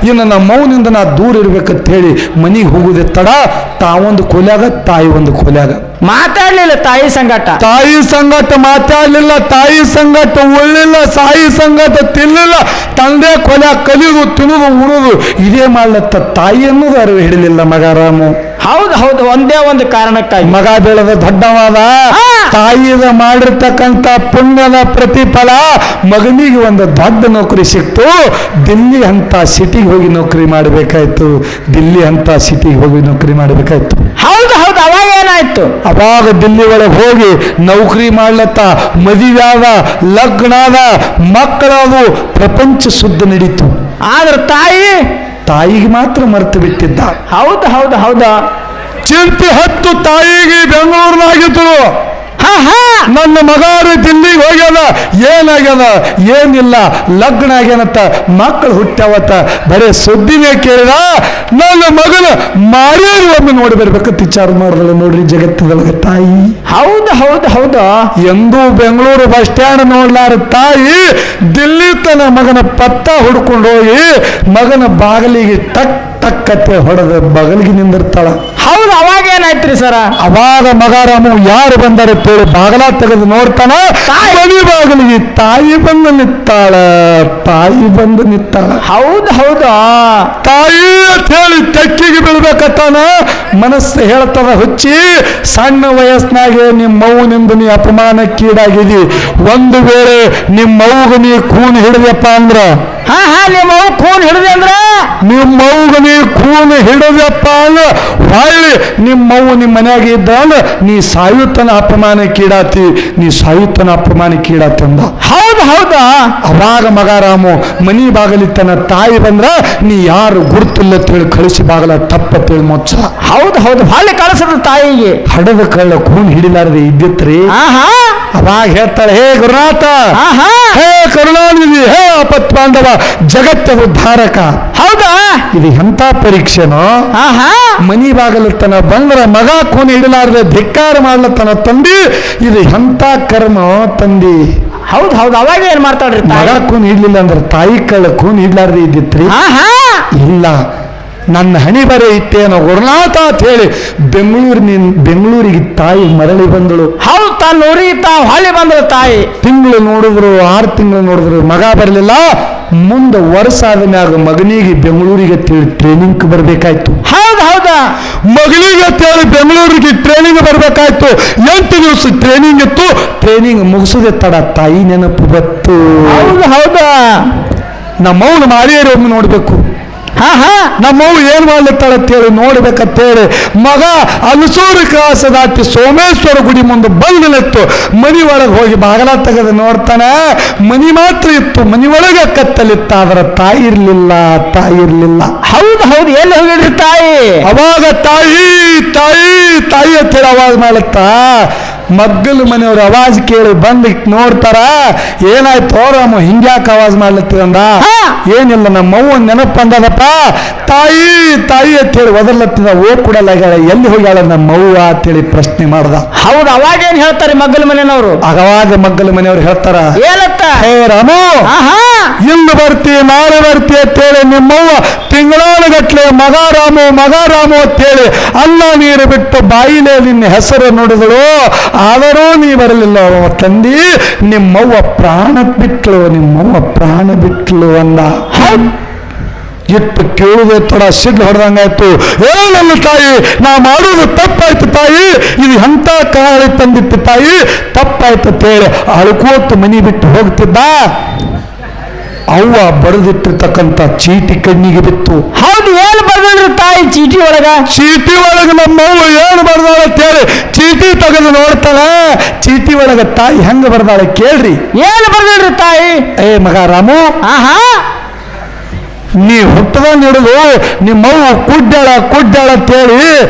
ಇನ್ನು ನಮ್ಮ ಮೌನಿಂದ ನಾ ದೂರ ಇರ್ಬೇಕಂತ ಹೇಳಿ ಮನಿಗೆ ಹೋಗುದೇ ತಡ. ತಾವೊಂದು ಕೊಲ್ಯಾಗ ತಾಯಿ ಒಂದು ಕೊಲ್ಯಾಗ ಮಾತಾಡ್ಲಿಲ್ಲ ತಾಯಿ ಸಂಗಟ. ತಾಯಿ ಸಂಗಟ ಮಾತಾಡ್ಲಿಲ್ಲ, ತಾಯಿ ಸಂಗಟ ಉಳ್ಳಿಲ್ಲ, ಸಾಯಿ ಸಂಗಟ ತಿನ್ನಲಿಲ್ಲ, ತಂದೆ ಕೊಲೆ ಕಲಿಯುವುದು ತಿನ್ನುವುದು ಉಣುದು ಇದೇ ಮಾಡ್ಲತ್ತ. ತಾಯಿ ಅನ್ನೋದು ಅರಿವು ಹಿಡಲಿಲ್ಲ ಮಗ ರಾಮು. ಹೌದು ಹೌದು ಒಂದೇ ಒಂದು ಕಾರಣಕ್ಕಾಗಿ ಮಗ ಬೆಳೆದ ದೊಡ್ಡವಾದ. ತಾಯಿದ ಮಾಡಿರ್ತಕ್ಕಂಥ ಪುಣ್ಯದ ಪ್ರತಿಫಲ ಮಗನಿಗೆ ಒಂದು ದೊಡ್ಡ ನೌಕರಿ ಸಿಕ್ತು. ದಿಲ್ಲಿ ಅಂತ ಸಿಟಿಗೆ ಹೋಗಿ ನೌಕರಿ ಮಾಡಬೇಕಾಯ್ತು. ದಿಲ್ಲಿ ಅಂತ ಸಿಟಿಗೆ ಹೋಗಿ ನೌಕರಿ ಮಾಡಬೇಕಾಯ್ತು. ಹೌದು ಹೌದು ಅವಾಗ ಏನಾಯ್ತು? ಅವಾಗ ದಿಲ್ಲಿ ಒಳಗೆ ಹೋಗಿ ನೌಕರಿ ಮಾಡ್ಲತ್ತ. ಮದುವೆಯಾದ, ಲಗ್ನಾದ, ಮಕ್ಕಳದು, ಪ್ರಪಂಚ ಸುದ್ದಿ ನಡೀತು. ಆದ್ರೆ ತಾಯಿಗೆ ಮಾತ್ರ ಮರೆತು ಬಿಟ್ಟಿದ್ದ. ಹೌದು ಹೌದು ಹೌದು ಚಿಂತೆ ಹತ್ತು ತಾಯಿಗೆ ಬೆಂಗಳೂರಿನಾಗಿದ್ರು. ಹಾ ಹಾ ನನ್ನ ಮಗಾರು ದಿಲ್ಲಿಗೆ ಹೋಗ್ಯದ, ಏನಾಗ್ಯದ ಏನಿಲ್ಲ, ಲಗ್ನ ಆಗ್ಯಾನತ್ತ, ಮಕ್ಕಳು ಹುಟ್ಟ್ಯಾವತ್ತ, ಬರೇ ಸುದ್ದಿನೇ ಕೇಳಿದ. ನನ್ನ ಮಗನ ಮಾರೇರು ಒಮ್ಮೆ ನೋಡಿ ಬರ್ಬೇಕಂತ ವಿಚಾರ ಮಾಡಿದಳು. ನೋಡ್ರಿ ಜಗತ್ತದೊಳಗೆ ತಾಯಿ. ಹೌದು ಹೌದು ಹೌದು ಎಂದೂ ಬೆಂಗಳೂರು ಬಸ್ ಸ್ಟ್ಯಾಂಡ್ ನೋಡ್ಲಾರ ತಾಯಿ ದಿಲ್ಲಿ ತನ್ನ ಮಗನ ಪತ್ತ ಹುಡ್ಕೊಂಡು ಹೋಗಿ ಮಗನ ಬಾಗಿಲಿಗೆ ಟಕ್ ಟಕ್ಕತ್ತೆ ಹೊಡೆದ ಬಗಲಿಗೆ ನಿಂದಿರ್ತಾಳ. ಹೌದು ಅವಾಗ ಏನಾಯ್ತ್ರಿ ಸರ? ಅವಾಗ ಮಗ ರಾಮು ಯಾರು ಬಂದಾರೆ ತೇಳಿ ಬಾಗಲ ತೆಗೆದು ನೋಡ್ತಾನ. ಮನೆ ಬಾಗಿಲಿಗೆ ತಾಯಿ ಬಂದು ನಿತ್ತಾಳ. ತಾಯಿ ಬಂದು ನಿತ್ತಾಳ. ಹೌದು ಹೌದು ತಾಯಿ ಅಂತ ಹೇಳಿ ತೆಕ್ಕಿಗೆ ಬೀಳ್ಬೇಕತ್ತಾನ. ಮನಸ್ಸು ಹೇಳ್ತದ, ಹುಚ್ಚಿ ಸಣ್ಣ ವಯಸ್ಸಿನಾಗೆ ನಿಮ್ಮವ್ವನಿಂದ ನೀ ಅಪಮಾನಕ್ಕೀಡಾಗಿದಿ. ಒಂದು ವೇಳೆ ನಿಮ್ಮವ್ಗ ನೀ ಕೂನ್ ಹಿಡಿದಪ್ಪ ಅಂದ್ರ, ಹಾ ಹಾ ನಿಮ್ಮ ಖೂನ್ ಹಿಡಿದೆ ಅಂದ್ರ ನಿಮ್ಮವ್ಗ ನೀ ಕೂನ್ ಹಿಡಿದಪ್ಪ ಅಂದ್ರ ಹೊಳ್ಳಿ ನಿಮ್ಮವ್ವ ನಿಮ್ಮ ಮನ್ಯಾಗ ಇದ್ದ ಅಂದ್ರ ನೀ ಸಾಯುತ್ತನ ಅಪಮಾನಕ್ಕೀಡಾತಿ, ನೀ ಸಾಯುತ್ತನ ಅಪಮಾನಕ್ಕೀಡಾತಿ ಅಂದ. ಹೌದು ಹೌದು ಹೌದಾ ಅವಾಗ ಮಗ ರಾಮು ಮನಿ ಬಾಗಲಿತ್ತನ ತಾಯಿ ಬಂದ್ರ ನೀ ಯಾರು ಗುರುತಿಲ್ಲ ತಿಳಿ ಕಳಿಸಿ ಬಾಗಲ ತಪ್ಪ ತಿಳಿ ಮೊಚ್ಚ. ಹೌದು ಹೌದು ಹೊಳ್ಳಿ ಕಳಿಸದ ತಾಯಿಗೆ. ಹಡದ ಕಳ್ಳ ಕೂನ್ ಹಿಡಿಲಾರದೆ ಇದ್ದಿತ್ರಿ. ಅವಾಗ ಹೇಳ್ತಾಳೆ, ಹೇ ಗುರುನಾಥ, ಹೇ ಕರುಣಾನಿಧಿ, ಹೇ ಆಪತ್ ಬಾಂಧವ, ಜಗತ್ತ ಉದ್ಧಾರಕ. ಹೌದಾ ಇದು ಎಂತ ಪರೀಕ್ಷೆನೋ. ಮನಿ ಬಾಗಲತನ ಬಂದ್ರ ಮಗ ಕೂನ್ ಹಿಡಿಲಾರದೆ ಧಿಕ್ಕಾರ ಮಾಡ್ಲತನ ತಂದಿ, ಇದು ಎಂತ ಕರ್ಮ ತಂದಿ. ಹೌದು ಹೌದು ಅವಾಗ ಏನ್ ಮಾಡ್ತಾಳ್ರಿ ಮಗ ಕೂನ್ ಹಿಡ್ಲಿಲ್ಲ ಅಂದ್ರೆ ತಾಯಿ ಕಳ್ಳ ಕೂನ್ ಹಿಡ್ಲಾರ್ದೆ ಇದ್ದಿತ್ರಿ. ಇಲ್ಲ, ನನ್ನ ಹಣಿ ಬರೆ ಇತ್ತೇನೋ ಗುರುನಾಥ ಅಂತ ಹೇಳಿ ಬೆಂಗಳೂರಿಗೆ ತಾಯಿ ಮರಳಿ ಬಂದಳು. ಹೌದು ತಾನು ಊರಿಗೆ ಹೊಳ್ಳಿ ಬಂದಳು ತಾಯಿ. ತಿಂಗಳು ನೋಡಿದ್ರು, 6 ತಿಂಗಳು ನೋಡಿದ್ರು, ಮಗ ಬರಲಿಲ್ಲ. ಮುಂದೆ ವರ್ಷ ಆದ ಮ್ಯಾಗ ಮಗನಿಗೆ ಬೆಂಗಳೂರಿಗೆ ಟ್ರೈನಿಂಗ್ ಬರ್ಬೇಕಾಯ್ತು. ಹೌದು ಹೌದಾ ಮಗನಿಗೆ ಹೇಳಿ ಬೆಂಗಳೂರಿಗೆ ಟ್ರೈನಿಂಗ್ ಬರ್ಬೇಕಾಯ್ತು. 8 ದಿವಸ ಟ್ರೈನಿಂಗ್ ಇತ್ತು. ಟ್ರೈನಿಂಗ್ ಮುಗಿಸದೆ ತಡ ತಾಯಿ ನೆನಪು ಬತ್ತು. ಹೌದು ಹೌದಾ ನಮ್ಮವ್ನ ಮಾರಿಯರು ಒಮ್ಮೆ ನೋಡ್ಬೇಕು. ನಮ್ಮವ್ವ ಏನ್ ಮಾಡ್ಲಿತ್ತಾಳ ಅಂತೇಳಿ ನೋಡ್ಬೇಕಂತೇಳಿ ಮಗ ಅಲಸೂರು ಕ್ರಾಸ ದಾಟಿ ಸೋಮೇಶ್ವರ ಗುಡಿ ಮುಂದೆ ಬಂದು ನಿಂತು ಮನಿ ಒಳಗೆ ಹೋಗಿ ಬಾಗಲ ತೆಗೆದು ನೋಡ್ತಾನ. ಮನಿ ಮಾತ್ರ ಇತ್ತು, ಮನಿ ಒಳಗೆ ಕತ್ತಲಿತ್ತ, ಅದರ ತಾಯಿ ಇರ್ಲಿಲ್ಲ. ಹೌದು ಹೌದು ಎಲ್ಲಿ ಹೋಗಿಡ್ರಿ ತಾಯಿ. ಅವಾಗ ತಾಯಿ ತಾಯಿ ತಾಯಿ ಅಂತೇಳಿ ಅವಾಜ್ ಮಾಡ್ಲತ್ತ. ಮಗ್ಗಲು ಮನೆಯವ್ರ ಅವಾಜ್ ಕೇಳಿ ಬಂದು ನೋಡ್ತಾರ. ಏನಾಯ್ತು ರಾಮ ಹಿಂಗ್ಯಾಕೆ ಅವಾಜ್ ಮಾಡ್ಲತ್ತಿದಂದ? ಏನಿಲ್ಲ, ನಮ್ಮವ್ವ ನೆನಪು ಅಂದದಪ್ಪ. ತಾಯಿ ತಾಯಿ ಅಂತೇಳಿ ಒದರ್ಲತ್ತಿದ. ಕೂಡಲಾಗ್ಯಾಳ, ಎಲ್ಲಿ ಹೋಗ್ಯಾಳ ನಮ್ಮವ್ವ ಅಂತೇಳಿ ಪ್ರಶ್ನೆ ಮಾಡ್ದ. ಹೌದು ಅವಾಗ ಏನ್ ಹೇಳ್ತಾರೆ ಮಗ್ಗಲ ಮನೆಯವರು? ಅವಾಗ ಮಗ್ಗಲ ಮನೆಯವ್ರು ಹೇಳ್ತಾರ, ಏನತ್ತ? ಹೇ ರಾಮು, ಇಂದು ಬರ್ತಿ ನಾಳೆ ಬರ್ತಿ ಅಂತೇಳಿ ನಿಮ್ಮವ್ವ ತಿಂಗಳಾನುಗಟ್ಲೆ ಮಗ ರಾಮು ಅಂತೇಳಿ ಅನ್ನ ನೀರು ಬಿಟ್ಟು ಬಾಯಿಲೆ ನಿನ್ನ ಹೆಸರು ನುಡಿದಳು. ಆದರೂ ನೀ ಬರಲಿಲ್ಲ ತಂದಿ. ನಿಮ್ಮವ್ವ ಪ್ರಾಣ ಬಿಟ್ಲು ಅಂದ. ಇಟ್ಟು ಕೇಳುವುದೇ ತಡ ಸಿಡ್ಲು ಹೊಡೆದಂಗಾಯ್ತು. ನನ್ನ ತಾಯಿ, ನಾ ಮಾಡುವುದು ತಪ್ಪಾಯ್ತು ತಾಯಿ, ಇದು ಎಂತ ಕಾಳಿ ತಂದಿತ್ತು ತಾಯಿ, ತಪ್ಪಾಯ್ತು ಅಂತೇಳಿ ಅಳ್ಕೋತು ಮನಿ ಬಿಟ್ಟು ಹೋಗ್ತಿದ್ದ. ಅವ್ವ ಬರೆದಿಟ್ಟಿರ್ತಕ್ಕಂಥ ಚೀಟಿ ಕಣ್ಣಿಗೆ ಬಿತ್ತು. ಹೌದು, ಏನು ಬರ್ದಿಡ್ರಿ ತಾಯಿ ಚೀಟಿ ಒಳಗ ನಮ್ಮವ್ವ ಏನು ಬರ್ದಾಳ ಅಂತೇಳಿ ಚೀಟಿ ತೆಗೆದು ನೋಡ್ತಾಳ. ಚೀಟಿ ಒಳಗ ತಾಯಿ ಹೆಂಗ ಬರ್ದಾಳ ಕೇಳ್ರಿ. ಏನು ಬರ್ದಿಡ್ರಿ ತಾಯಿ? ಏ ಮಗ ರಾಮು, ನೀ ಹುಟ್ಟದ ಹಿಡಿದು ನಿಮ್ಮವ್ವ ಕುಡ್ಡಾಳ ಅಂತೇಳಿ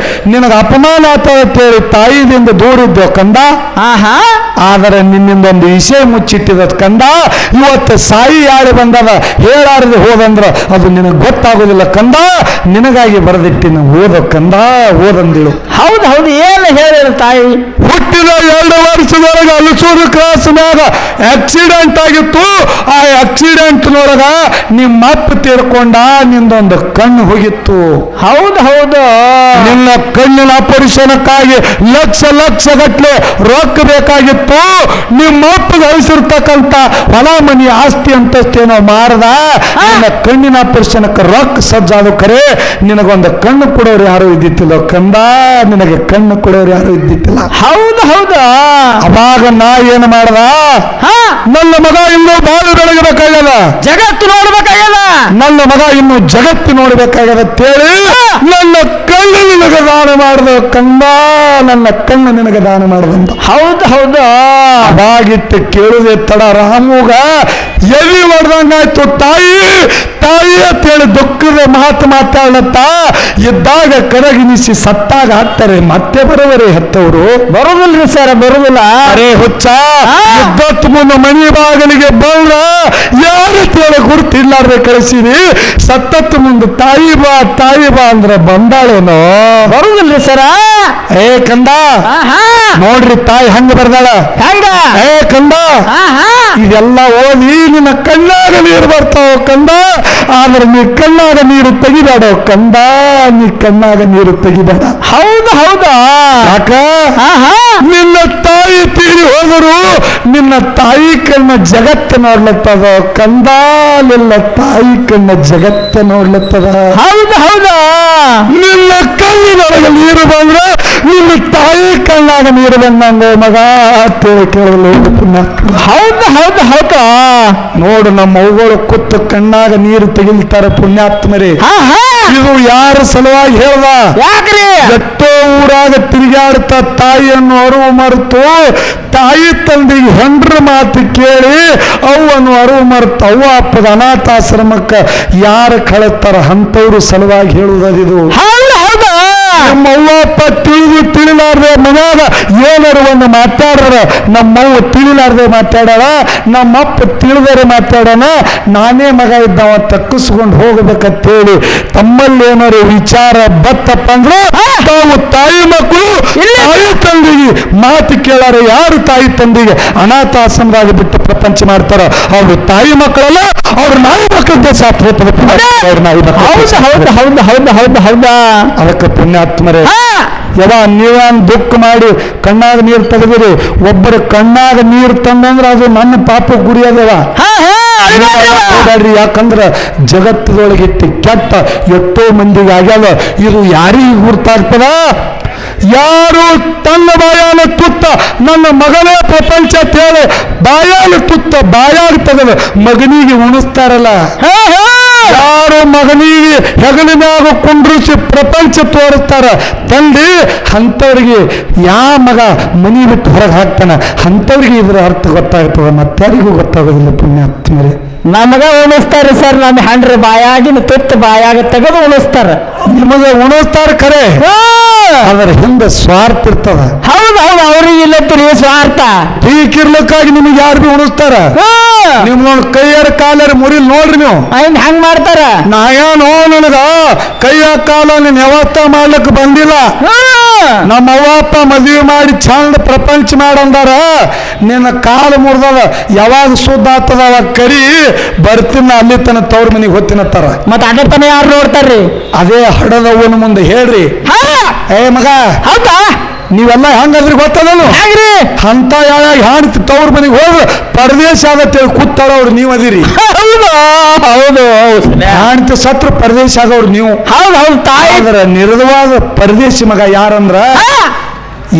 ನಿನಗೆ ಅಪಮಾನ ಆಗ್ತದ ಅಂತೇಳಿ ತಾಯಿದಿಂದ ದೂರಿದ್ದು ಕಂದ. ಆದರೆ ನಿನ್ನಿಂದೊಂದು ವಿಷಯ ಮುಚ್ಚಿಟ್ಟಿದ ಕಂದ. ಇವತ್ತು ಸಾಯಿ ಯಾರು ಬಂದದ ಹೇಳಾರದೆ ಹೋದಂದ್ರ ಅದು ನಿನಗೆ ಗೊತ್ತಾಗೋದಿಲ್ಲ ಕಂದ. ನಿನಗಾಗಿ ಬರೆದಿಟ್ಟಿನ ಓದಂದಿಳು. ಹೌದು ಹೌದು ಏನು ಹೇಳಿದ್ರು ತಾಯಿ? ಹುಟ್ಟಿದ 2 ವರ್ಷದೊಳಗೆ ಅಲಸೂರು ಕ್ರಾಸ್ ಮ್ಯಾಗ ಆಕ್ಸಿಡೆಂಟ್ ಆಗಿತ್ತು. ಆ ಆಕ್ಸಿಡೆಂಟ್ನೊಳಗ ನಿಮ್ಮ ಅಪ್ಪ ತೀರ್ಕೊಂಡ, ನಿಂದೊಂದು ಕಣ್ಣು ಹೋಗಿತ್ತು. ಹೌದು ಹೌದು, ನಿನ್ನ ಕಣ್ಣಿನ ಆಪರೇಷನ್ಕ್ಕಾಗಿ ಲಕ್ಷ ಗಟ್ಟಲೆ ರೊಕ್ಕ ಬೇಕಾಗಿತ್ತು. ನಿಮ್ಮ ಅಪ್ಪ ಗಳಿಸಿರ್ತಕ್ಕಂಥ ಹೊಲ ಮನಿ ಆಸ್ತಿ ಅಂತಸ್ತೇನೋ ಮಾರದ. ನಿನ್ನ ಕಣ್ಣಿನ ಆಪರೇಷನ್ಕ್ಕೆ ರೊಕ್ಕ ಸಜ್ಜಾದು ಖರೆ, ನಿನಗೊಂದು ಕಣ್ಣು ಕೊಡೋರು ಯಾರು ಇದ್ದಿತ್ತಿಲ್ಲ ಕಂದ. ನಿನಗೆ ಕಣ್ಣು ಕೊಡೋರು ಯಾರು ಇದ್ದಿತ್ತಿಲ್ಲ. ಹೌದು ಹೌದಾ. ಅವಾಗ ನಾ ಏನು ಮಾಡ್ದ, ನನ್ನ ಮಗ ಇನ್ನೂ ಬಾಳು ಬೆಳಗಬೇಕಾಗ್ಯದ, ಜಗತ್ತು ನೋಡ್ಬೇಕಾಗ್ಯದ, ನನ್ನ ಮಗ ಇನ್ನು ಜಗತ್ತು ನೋಡ್ಬೇಕಾಗ್ಯದ ಅಂತೇಳಿ ನನ್ನ ಕಣ್ಣು ನಿನಗೆ ದಾನ ಮಾಡ್ದ ಕಂದ. ನನ್ನ ಕಣ್ಣು ನಿನಗೆ ದಾನ ಮಾಡ್ದಂತ. ಹೌದು ಹೌದು. ಅವಾಗಿಟ್ಟು ಕೇಳುದೇ ತಡ ರಾಮುಗ ಎಲ್ಲಿ ಹೊಡೆದಂಗಾಯ್ತು. ತಾಯಿ ಅಂತೇಳಿ ದುಃಖದ ಮಾತಾಡ್ಲತ್ತ ಇದ್ದಾಗ ಕರಗಿನಿಸಿ ಸತ್ತಾಗ ಹಾಕ್ತಾರೆ, ಮತ್ತೆ ಬರೋವರೇ ಹೆತ್ತವರು. ಬರುದಿಲ್ರಿ ಸರ್, ಬರುದಿಲ್ಲ. ಅರೇ ಹುಚ್ಚ, ಇದ್ದತ್ತು ಮುಂದೆ ಮನಿ ಬಾಗಿಲಿಗೆ ಬಂದ್ರ ಯಾರು ತೇಳಿ ಗುರುತಿಲ್ಲಾರ್ದೆ ಕಳಿಸಿರಿ. ಸತ್ತತ್ತು ಮುಂದೆ ತಾಯಿ ಬಾ ಅಂದ್ರೆ ಬಂದಾಳೇನೋ? ಬರುದಿಲ್ರಿ ಸರ. ಏ ಕಂದ, ನೋಡ್ರಿ ತಾಯಿ ಹಂಗ ಬರ್ದಾಳ. ಹಂಗ ಏ ಕಂದ, ಇದೆಲ್ಲ ಓದಿ ನಿನ್ನ ಕಣ್ಣಾಗ ನೀರು ಬರ್ತಾವ ಕಂದ. ಆದ್ರೆ ನೀ ಕಣ್ಣಾಗ ನೀರು ತೆಗಿಬೇಡ ಕಂದ, ನೀ ಕಣ್ಣಾಗ ನೀರು ತೆಗಿಬೇಡ. ಹೌದು ಹೌದಾ. ಯಾಕ? ನಿನ್ನ ತಾಯಿ ತೀರಿ ಹೋದರು ನಿನ್ನ ತಾಯಿ ಕಣ್ಣ ಜಗತ್ತು ನೋಡ್ಲತ್ತದ ಕಂದ. ನಿನ್ನ ತಾಯಿ ಕಣ್ಣ ಜಗತ್ತು ನೋಡ್ಲತ್ತದ. ಹೌದು ಹೌದಾ. ನಿನ್ನ ಕಣ್ಣಿನೊಳಗೆ ನೀರು ಬಂದ್ರೆ ನಿನ್ನ ತಾಯಿ ಕಣ್ಣಾಗ ನೀರು ಬಂದಂಗ ಮಗ ಅಂತೇಳಿ ಕೇಳಲು ಪುಣ್ಯಾತ್ಮ. ಹೌದು ಹೌದು ಹೌದು. ನೋಡು ನಮ್ಮ ಅವ್ಗಳು ಕೂತು ಕಣ್ಣಾಗ ನೀರು ತೆಗಿಲ್ತಾರೆ ಪುಣ್ಯಾತ್ಮರೇ. ಹಾ ಹಾ. ಇದು ಯಾರ ಸಲುವಾಗಿ ಹೇಳ್ದ? ಯಾಕ್ರಿ? ಎಷ್ಟೋ ಊರಾಗ ತಿರುಗಾಡ್ತಾ ತಾಯಿಯನ್ನು ಅರಿವು ಮರೆತು ತಾಯಿ ತಂದೆಗೆ ಹೆಂಡ್ರ ಮಾತು ಕೇಳಿ ಅವನ್ನು ಅರಿವು ಮರೆತು ಅವ್ವ ಅಪ್ಪದ ಅನಾಥಾಶ್ರಮಕ್ಕೆ ಯಾರು ಕಳಿಸ್ತಾರ ಅಂಥವ್ರು ಸಲುವಾಗಿ ಹೇಳುವುದಿದು. ಹೌದು ಹೌದು. ನಮ್ಮ ಅವ್ವ ಅಪ್ಪ ತಿಳಿಲಾರ್ದೆ ಮನ್ಯಾಗ ಏನಾರು ಒಂದು ಮಾತಾಡ್ರ ನಮ್ಮವ್ವ ತಿಳಿಲಾರ್ದೆ ಮಾತಾಡೋಣ, ನಮ್ಮಪ್ಪ ತಿಳಿದರೆ ಮಾತಾಡೋಣ, ನಾನೇ ಮಗ ಇದ್ದಾವ ತಕ್ಕಿಸ್ಕೊಂಡು ಹೋಗ್ಬೇಕಂತೇಳಿ ತಮ್ಮಲ್ಲಿ ಏನಾರು ವಿಚಾರ ಬತ್ತಪ್ಪ ಅಂದ್ರೆ ತಾವು ತಾಯಿ ಮಕ್ಕಳು ತಾಯಿ ತಂದೆಗೆ ಮಾತು ಕೇಳಾರ. ಯಾರು ತಾಯಿ ತಂದೆಗೆ ಅನಾಥಾಶ್ರಮದಾಗ ಬಿಟ್ಟು ಪ್ರಪಂಚ ಮಾಡ್ತಾರ ಅವ್ರು ತಾಯಿ ಮಕ್ಕಳಲ್ಲ, ಅವ್ರ ನಾಯಿ ಮಕ್ಕಳದ್ದೇ ಸಾಥ್ ಹೋಗ್ತದೆ. ಅವ್ರ ನಾಯಿ ಮಕ್ಕಳು. ಹೌದು ಹೌದು ಹೌದು ಹೌದು ಹೌದು ಹೌದಾ. ಅದಕ್ಕೆ ಪುಣ್ಯಾತ್ಮರೇ ಯಾವ ನೀವೇನ್ ದುಃಖ ಮಾಡಿ ಕಣ್ಣಾಗ ನೀರು ತೆಗೆದಿರಿ, ಒಬ್ಬರ ಕಣ್ಣಾಗ ನೀರು ತಂದಂದ್ರೆ ಅದು ನನ್ನ ಪಾಪ ಗುರಿಯದವ. ಯಾಕಂದ್ರ ಜಗತ್ತದೊಳಗಿಟ್ಟು ಕೆಟ್ಟ ಎಷ್ಟೋ ಮಂದಿಗೆ ಆಗ್ಯಾವ. ಇದು ಯಾರಿಗೆ ಗುರ್ತಾಗ್ತದ? ಯಾರು ತನ್ನ ಬಾಯಾನ ತುತ್ತ ನನ್ನ ಮಗನೇ ಪ್ರಪಂಚ ಹೇಳಿ ಬಾಯಾನ ತುತ್ತ ಬಾಯಾಗ ತೆಗೆದು ಮಗನಿಗೆ ಉಣಿಸ್ತಾರಲ್ಲ, ಯಾರು ಮಗನಿಗೆ ಹೆಗಲಿನಾಗ ಕುಂಡ್ರಿಸಿ ಪ್ರಪಂಚ ತೋರಿಸ್ತಾರ ತಂದೆ, ಅಂಥವ್ರಿಗೆ ಯಾವ ಮಗ ಮನಿ ಬಿಟ್ಟು ಹೊರಗೆ ಹಾಕ್ತಾನ ಅಂಥವ್ರಿಗೆ ಇದರ ಅರ್ಥ ಗೊತ್ತಾಗ್ತದೆ, ಮತ್ತಾರಿಗೂ ಗೊತ್ತಾಗೋದಿಲ್ಲ ಪುಣ್ಯಾತ್ಮರೇ. ನಮಗ ಉಣಿಸ್ತಾರೆ ಸರ್, ನಮ್ಮ ಹಂಡ್ರ ಬಾಯಾಗಿನ ತುತ್ತು ಬಾಯಾಗ ತೆಗೆದು ಉಣಿಸ್ತಾರ. ನಿಮಗೆ ಉಣಿಸ್ತಾರ ಖರೆ, ಅದರ ಹಿಂದೆ ಸ್ವಾರ್ಥ ಇರ್ತದ. ಹೌದು ಹೌದು. ಅವ್ರಿಗೆ ಇಲ್ಲತ್ತೀರಿ ಸ್ವಾರ್ಥ. ಟೀಕಿರ್ಲಕ್ಕಾಗಿ ನಿಮಗೆ ಯಾರು ಭೀ ಉಣಿಸ್ತಾರ. ನಿಮ್ ನೋಡಿ ಕೈಯಾರ ಕಾಲಾರ ಮುರಿಲ್ ನೋಡ್ರಿ ನೀವು ಹಂಗ್ ಮಾಡ್ತಾರ. ನಾಯೇನೋ ನನಗ ಕೈಯ ಕಾಲ ನೀನ್ ವ್ಯವಸ್ಥೆ ಮಾಡ್ಲಿಕ್ಕೆ ಬಂದಿಲ್ಲ. ನಮ್ಮ ಅವ್ವ ಅಪ್ಪ ಮದುವೆ ಮಾಡಿ ಚಂದ ಪ್ರಪಂಚ ಮಾಡಂದಾರ, ನಿನ್ನ ಕಾಲು ಮುರಿದದ ಯಾವಾಗ ಸುದ್ದ ಆಗ್ತದ ಅವಾಗ ಕರಿ ಬರ್ತೀನ ಅಲ್ಲಿ ತನ ತವ್ರ ಮನೆಗೆ ಹೊತ್ತಿನತ್ತಾರ. ಮತ್ತ ಅಡ್ಡ ತನ ಯಾರು ನೋಡ್ತಾರ್ರಿ? ಅದೇ ಹಡದವನ ಮುಂದೆ ಹೇಳ್ರಿ, ಏ ಮಗ ಹೌದಾ ನೀವೆಲ್ಲ ಹೆಂಗದ್ರಿ ಗೊತ್ತದನು ಹೆಂಗ್ರಿ ಅಂತ ಹಾಡ್ತಿ ತವ್ರ ಮನೆಗೆ ಹೋದ್ರೆ ಪರದೇಶ ಆಗತ್ತೇಳಿ ಕೂತಾಳವ್ರು ನೀವು ಅದಿರಿ. ಹೌದು ಹೌದು. ಹಾಡ್ತಿ ಸತ್ರ ಪರದೇಶ ಆಗವ್ರು ನೀವು. ಹೌದು ಹೌದು. ತಾಯಿ ಅದರ ನಿರ್ದವಾದ ಪರದೇಶಿ ಮಗ ಯಾರಂದ್ರ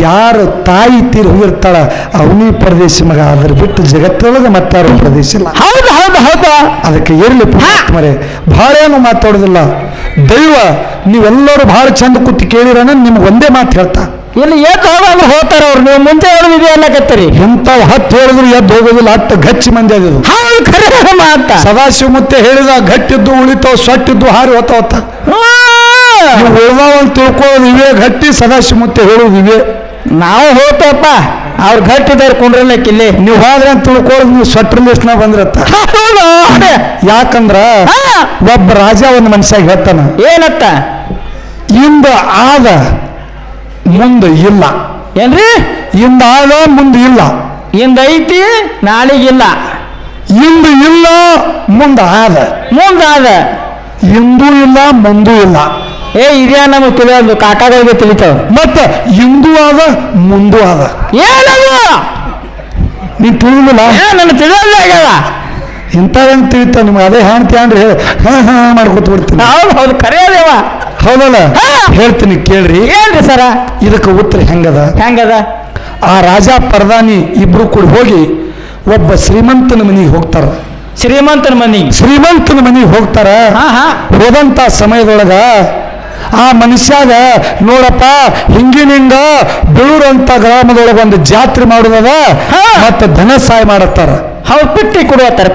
ಯಾರು ತಾಯಿ ತೀರಿ ಹೋಗಿರ್ತಾಳ ಅವನಿ ಪರದೇಶಿ ಮಗ. ಅದ್ರ ಬಿಟ್ಟು ಜಗತ್ತೊಳಗೆ ಮತ್ತಾರು ಪ್ರದೇಶ ಇಲ್ಲ. ಹೌದು ಹೌದು ಹೌದು. ಅದಕ್ಕೆ ಇರ್ಲಿ ಪುಣ್ಯಾತ್ಮರೇ, ಬಹಳ ಏನು ಮಾತಾಡೋದಿಲ್ಲ. ದೈವ ನೀವೆಲ್ಲರೂ ಬಹಳ ಚಂದ ಕೂತಿ ಕೇಳಿರನ ನಿಮ್ಗೆ ಒಂದೇ ಮಾತು ಹೇಳ್ತಾ, ಇಲ್ಲಿ ಎದ್ದು ಹೋಗೋದು ಹೋಗ್ತಾರ ಅವ್ರು. ನೀವು ಮುಂಚೆ ಹೇಳಿದ್ವಿ ಅನ್ನಕತ್ತೀರಿ. ಎಂತಾವ್ ಹತ್ತು ಹೇಳಿದ್ರು ಎದ್ದು ಹೋಗೋದಿಲ್ಲ, ಹತ್ತು ಗಚ್ಚಿ ಮಂದಿ ಅದು. ಹೌದು ಖರೆ ಮಾತ. ಸದಾಶಿವ ಮುತ್ತೆ ಹೇಳಿದ ಗಟ್ಟಿದ್ದು ಉಳಿತಾವ್, ಸೊಟ್ಟಿದ್ದು ಹಾರಿ ಹೊತ್ತ ಹೊತ್ತ ನೀವು ಉಳ್ದಾವ ಅಂತ ತಿಳ್ಕೊಳ್ಳೋದು ಇವೇ ಗಟ್ಟಿ, ಸದಾಶಿವ ಮುತ್ತೆ ಹೇಳೋದು ಇವೇ. ನಾವು ಹೋಗ್ತೇವಪ್ಪ, ಅವ್ರು ಗಟ್ಟಿದಾರ ಕುಂಡ್ರಲ್ಲಕ್ಕಿಲ್ಲಿ. ನೀವು ಹೋದ್ರೆ ಅಂತ ತಿಳ್ಕೊಳ್ಳೋದು ನೀವು ಸೊಟ್ರ ಲಿಸ್ಟ್ನ ಬಂದಿರತ್ತ. ಯಾಕಂದ್ರ ಒಬ್ಬ ರಾಜ ಒಂದು ಮನುಷ್ಯಾಗ ಹೇಳ್ತಾನ, ಏನತ್ತ? ಇಂದ ಆದ ಮುಂದೆ ಇಲ್ಲ. ಏನ್ರಿ? ಇಂದ ಆದ ಮುಂದೆ ಇಲ್ಲ. ಇಂದ ಐತಿ ನಾಳಿಗಿಲ್ಲ. ಇಂದು ಇಲ್ಲ ಮುಂದೆ ಆದ. ಮುಂದಾದ ಇಂದೂ ಇಲ್ಲ ಮುಂದೂ ಇಲ್ಲ. ಇದ್ಯಾ ನಮಗ್ ತಿಳಿಯೋದು, ಕಾಕಾಗಳಿಗೆ ತಿಳಿತಾವ. ಮತ್ತ ಇಂದೂ ಆದ ಮುಂದೂ ಆದ. ಏನದು ನೀನ್ ತಿಳಿದಿಲ್ಲ? ನನ್ನ ತಿಳಿಯೋದೇ ಆಗ್ಯದ. ಇಂಥವೇನು ತಿಳಿತಾವ ನಿಮ್ಗೆ? ಅದೇ ಹಾಣ್ತಿ ಅಂದ್ರೆ ಹೇಳಿ ಮಾಡ್ಕೊತ ಬಿಡ್ತೀನಿ. ಹೌದು ಹೌದು ಖರೆ ಅದೇವ. ಹೌದಲ್ಲ? ಹೇಳ್ತೀನಿ ಕೇಳ್ರಿ. ಏನ್ರಿ ಸರ ಇದಕ್ಕೆ ಉತ್ತರ ಹೆಂಗದ? ಹೆಂಗದ? ಆ ರಾಜ ಪ್ರಧಾನಿ ಇಬ್ರು ಕೂಡ ಹೋಗಿ ಒಬ್ಬ ಶ್ರೀಮಂತನ ಮನೆಗೆ ಹೋಗ್ತಾರ. ಶ್ರೀಮಂತನ ಮನೆಗೆ ಶ್ರೀಮಂತನ ಮನೆಗೆ ಹೋಗ್ತಾರ. ಹೋದಂತ ಸಮಯದೊಳಗ ಆ ಮನುಷ್ಯಾಗ ನೋಡಪ್ಪ ಹಿಂಗಿನಿಂಗ ಬೆಳೂರಂತ ಗ್ರಾಮದೊಳಗ ಒಂದು ಜಾತ್ರೆ ಮಾಡುದದ, ಮತ್ತೆ ಧನ ಸಹಾಯ ಮಾಡತ್ತಾರ. ಹೌದು, ಪಟ್ಟಿ ಕೊಡುವತ್ತಾರ.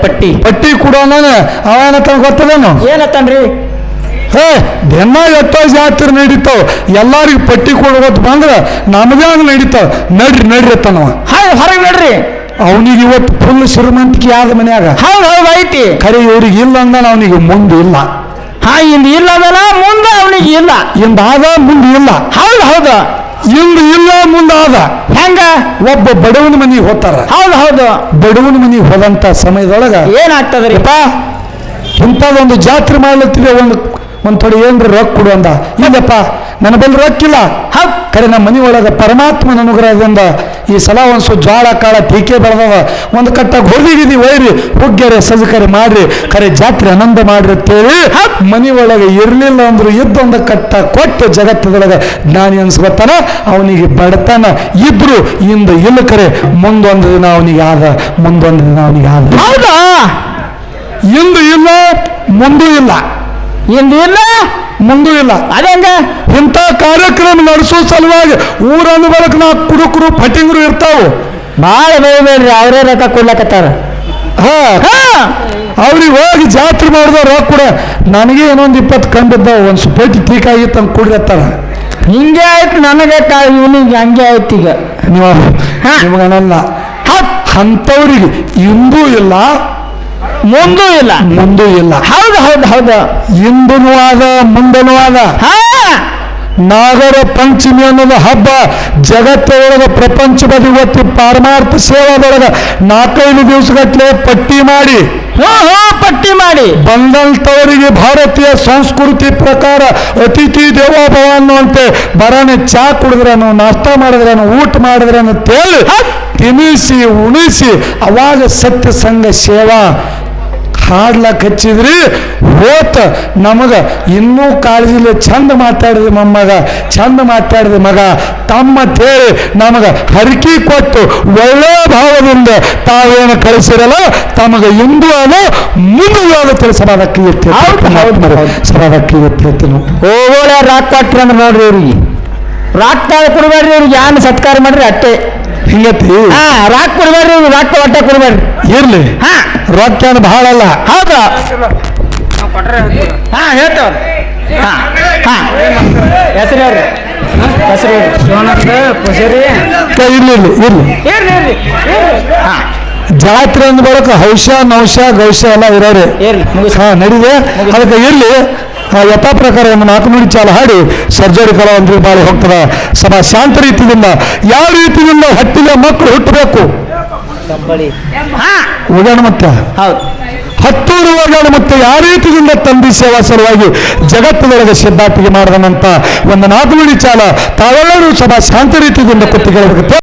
ಪಟ್ಟಿ ಕೊಡೋಣ. ಅವನತ ಗೊತ್ತದೇನು? ಏನತ್ತನ್ರಿ? ದಿನ ಎಷ್ಟೋ ಜಾತ್ರೆ ನಡೀತಾವ, ಎಲ್ಲಾರಿಗೂ ಪಟ್ಟಿ ಕೊಡೋದು ಬಂದ್ರೆ ನಮಗ ನಡೀತಾವ. ನಡ್ರಿ ಅತ್ತನವ. ಹೊರಗೆ ನಡ್ರಿ. ಅವನಿಗೆ ಇವತ್ತು ಫುಲ್ ಶ್ರೀಮಂತಿಕೆ ಆದ ಮನ್ಯಾಗ. ಹೌದು ಹೌದು ಐತಿ. ಖರೆ ಇವ್ರಿಗೆ ಇಲ್ಲ ಅಂದ ಅವನಿಗೆ ಮುಂದೆ ಇಲ್ಲ. ಇಂದ ಇಲ್ಲ ಅದಲ್ಲ, ಮುಂದೆ ಅವನಿಗೆ ಇಲ್ಲ. ಇಂದ ಆದ ಮುಂದೆ ಇಲ್ಲ. ಹೌದು ಹೌದು. ಇಂದು ಇಲ್ಲ ಮುಂದೆ ಆದ. ಹೆಂಗ? ಒಬ್ಬ ಬಡವನ ಮನೆಗೆ ಹೋಗ್ತಾರ. ಹೌದು ಹೌದು. ಬಡವನ ಮನೆಗೆ ಹೋದಂತ ಸಮಯದೊಳಗ ಏನಾಗ್ತದ್ರಿ? ಇಂಥದೊಂದು ಜಾತ್ರೆ ಮಾಡ್ಲತ್ತಿದೆ, ಒಂದು ಥೋಡಿ ಏನ್ರಿ ರೊಕ್ಕ ಕೊಡು ಅಂದ. ಇಲ್ಲಪ್ಪ ನನ್ನ ಬಲ್ಲಿ ರೊಕ್ಕಿಲ್ಲ. ಖರೆ ನಮ್ಮ ಮನೆ ಒಳಗೆ ಪರಮಾತ್ಮನ ಅನುಗ್ರಹದಿಂದ ಈ ಸಲ ಒಂದು ಸ್ವಲ್ಪ ಜ್ವಾಳ ಕಾಳ ಟೀಕೆ ಬೆಳೆದವ ಒಂದು ಕಟ್ಟ ಗೋಧಿಗಿದಿ ಒಯ್ರಿ ಹುಗ್ಗೆರೆ ಸಜಕರೆ ಮಾಡ್ರಿ ಖರೆ ಜಾತ್ರೆ ಆನಂದ ಮಾಡ್ರಿ ಅಂತೇಳಿ ಮನೆ ಒಳಗೆ ಇರಲಿಲ್ಲ ಅಂದ್ರು ಇದ್ದೊಂದು ಕಟ್ಟ ಕೊಟ್ಟು ಜಗತ್ತದೊಳಗೆ ಜ್ಞಾನಿ ಅನ್ಸ್ಕೊತಾನ. ಅವನಿಗೆ ಬಡತನ ಇದ್ರು ಇಂದ ಇಲ್ಲ ಕರೆ ಮುಂದೊಂದು ದಿನ ಅವನಿಗೆ ಆದ, ಮುಂದೊಂದು ದಿನ ಅವನಿಗೆ ಆದ. ಹೌದಾ? ಇಂದು ಇಲ್ಲ ಮುಂದೂ ಇಲ್ಲ, ಇಂದು ಇಲ್ಲ ಮುಂದೂ ಇಲ್ಲ. ಅದೇಂಗ? ಇಂಥ ಕಾರ್ಯಕ್ರಮ ನಡೆಸೋ ಸಲುವಾಗಿ ಊರನ್ನು ಬಳಕ ನಾ ಕುಡುಕರು ಫಟಿಂಗರು ಇರ್ತಾವು. ಭಾಳ ಬೇಡ್ರಿ, ಅವರೇ ರೊಕ್ಕ ಕೊಡ್ಲಕತ್ತಾರ. ಹಾ ಅವ್ರಿಗೆ ಹೋಗಿ ಜಾತ್ರೆ ಮಾಡಿದ ರೊಕ್ಕ ಕೂಡ ನನಗೆ ಏನೊಂದು 20 ಕಂಡಿದ್ದಾವ, ಒಂದು ಸುಪೇಟಿ ಟೀಕ್ ಆಗಿತ್ತು ಅಂತ ಕುಡಿರತ್ತಾರ. ಹಿಂಗೆ ಆಯ್ತು ನನಗೆ, ಇವನಿಗೆ ಹಂಗೆ ಆಯ್ತು ಈಗ. ನೀವು ನಿಮಗನಲ್ಲ ಅಂಥವ್ರಿಗೆ ಇಂದೂ ಇಲ್ಲ ಮುಂದೂ ಇಲ್ಲ, ಮುಂದೂ ಇಲ್ಲ. ಹೌದು ಹೌದು ಹೌದು, ಇಂದೂ ಆದ ಮುಂದನೂ ಆದ. ನಾಗರ ಪಂಚಮಿ ಅನ್ನೋದು ಹಬ್ಬ ಜಗತ್ತೊಳಗೆ ಪ್ರಪಂಚದ ಇವತ್ತು ಪಾರಮಾರ್ಥ ಸೇವಾದೊಳಗೆ 4-5 ದಿವಸಗಟ್ಟಲೆ ಪಟ್ಟಿ ಮಾಡಿ ಬಂದಂಥವರಿಗೆ ಭಾರತೀಯ ಸಂಸ್ಕೃತಿ ಪ್ರಕಾರ ಅತಿಥಿ ದೇವೋಭವ ಅನ್ನುವಂತೆ ಬರಾನೆ ಚಾ ಕುಡಿದ್ರೇನು, ನಾಷ್ಟ ಮಾಡಿದ್ರೇನು, ಊಟ ಮಾಡಿದ್ರೇನು ಅಂತೇಳಿ ತಿನ್ನಿಸಿ ಉಣಿಸಿ ಅವಾಗ ಸತ್ಯ ಸಂಘ ಸೇವಾ ಹಾಡ್ಲಕ್ಕೆ ಹಚ್ಚಿದ್ರಿ. ಹೋತ ನಮಗ ಇನ್ನೂ ಕಾಳಜಿಲ್ಲ, ಚಂದ ಮಾತಾಡಿದ ಮೊಮ್ಮಗ, ಚಂದ ಮಾತಾಡಿದ ಮಗ ತಮ್ಮ ತೇಳಿ ನಮಗ ಹರಕಿ ಕೊಟ್ಟು ಒಳ್ಳೆ ಭಾವದಿಂದ ತಾವೇನು ಕಳಿಸಿರಲ್ಲ ತಮಗ ಇಂದು ಅದು ಮುಂದೆ ತಿಳಿಸಬಾರಕ್ಕೆ ಸಬಾರಕ್ಕೆ ಹೋಗೋಳ ರಾಕ್ ಕೊಟ್ರಿ ಅಂದ್ರೆ ನೋಡ್ರಿ, ಇವ್ರಿಗೆ ರಾಕ್ ಕೊಡ್ಬೇಡ್ರಿ, ಇವ್ರಿಗೆ ಯಾನ್ ಸತ್ಕಾರ ಮಾಡ್ರಿ ಅಟ್ಟೆ ಹಿಂಗತಿ. ರಾಕ್ ಕೊಡ್ಬೇಡ್ರಿ, ರಾಕ್ ಒಟ್ಟ ಕೊಡ್ಬೇಡ್ರಿ. ಇರ್ಲಿ ರೊಕ್ಕ ಏನು ಬಹಳ ಅಲ್ಲ. ಹೌದಾ? ಹೇಳ್ತೇವ್ರಿ. ಹೆಸರು ಹೇಳ್ರಿ, ಹೆಸರು ಹೇಳ್ರಿ. ಶಿವಾನಂದ ಪೂಜಾರಿ. ಇರ್ಲಿ ಇರ್ಲಿ ಇರ್ಲಿ. ಜಾತ್ರೆ ಅಂದ ಬರಕ ಹೌಶ ನೌಶ ಗೌಶ ಎಲ್ಲ ಇರೋರೆ ನಡಿದೆ. ಅದಕ್ಕೆ ಇರ್ಲಿ ಯಥಾ ಪ್ರಕಾರ ಒಂದು 4 ನುಡಿ ಚಾಲ ಹಾಡಿ ಸರ್ಜರಿ ಕಲಾವಂತರಿಗೆ ಬಾಳಿ ಹೋಗ್ತದ. ಸಭಾ ಶಾಂತ ರೀತಿಯಿಂದ ಯಾವ ರೀತಿಯಿಂದ ಹಟ್ಟಿಗೆ ಮಕ್ಕಳು ಹುಟ್ಟಬೇಕು ಒಗ್ಯಾಣ ಮತ್ತೆ ಹತ್ತೂರು ಒಗ್ಯಾಣ ಮತ್ತೆ ಯಾವ ರೀತಿಯಿಂದ ತಂದಿ ಸೇವಾ ಸಲುವಾಗಿ ಜಗತ್ತಿನೊಳಗೆ ಸಿದ್ಧಾರ್ಥಿಗೆ ಮಾಡಿದನಂತ ಒಂದು 4 ನುಡಿ ಚಾಲ ತಾವೆಲ್ಲರೂ ಸಭಾ ಶಾಂತ ರೀತಿಯಿಂದ ಕುತ್ತಿಗೆ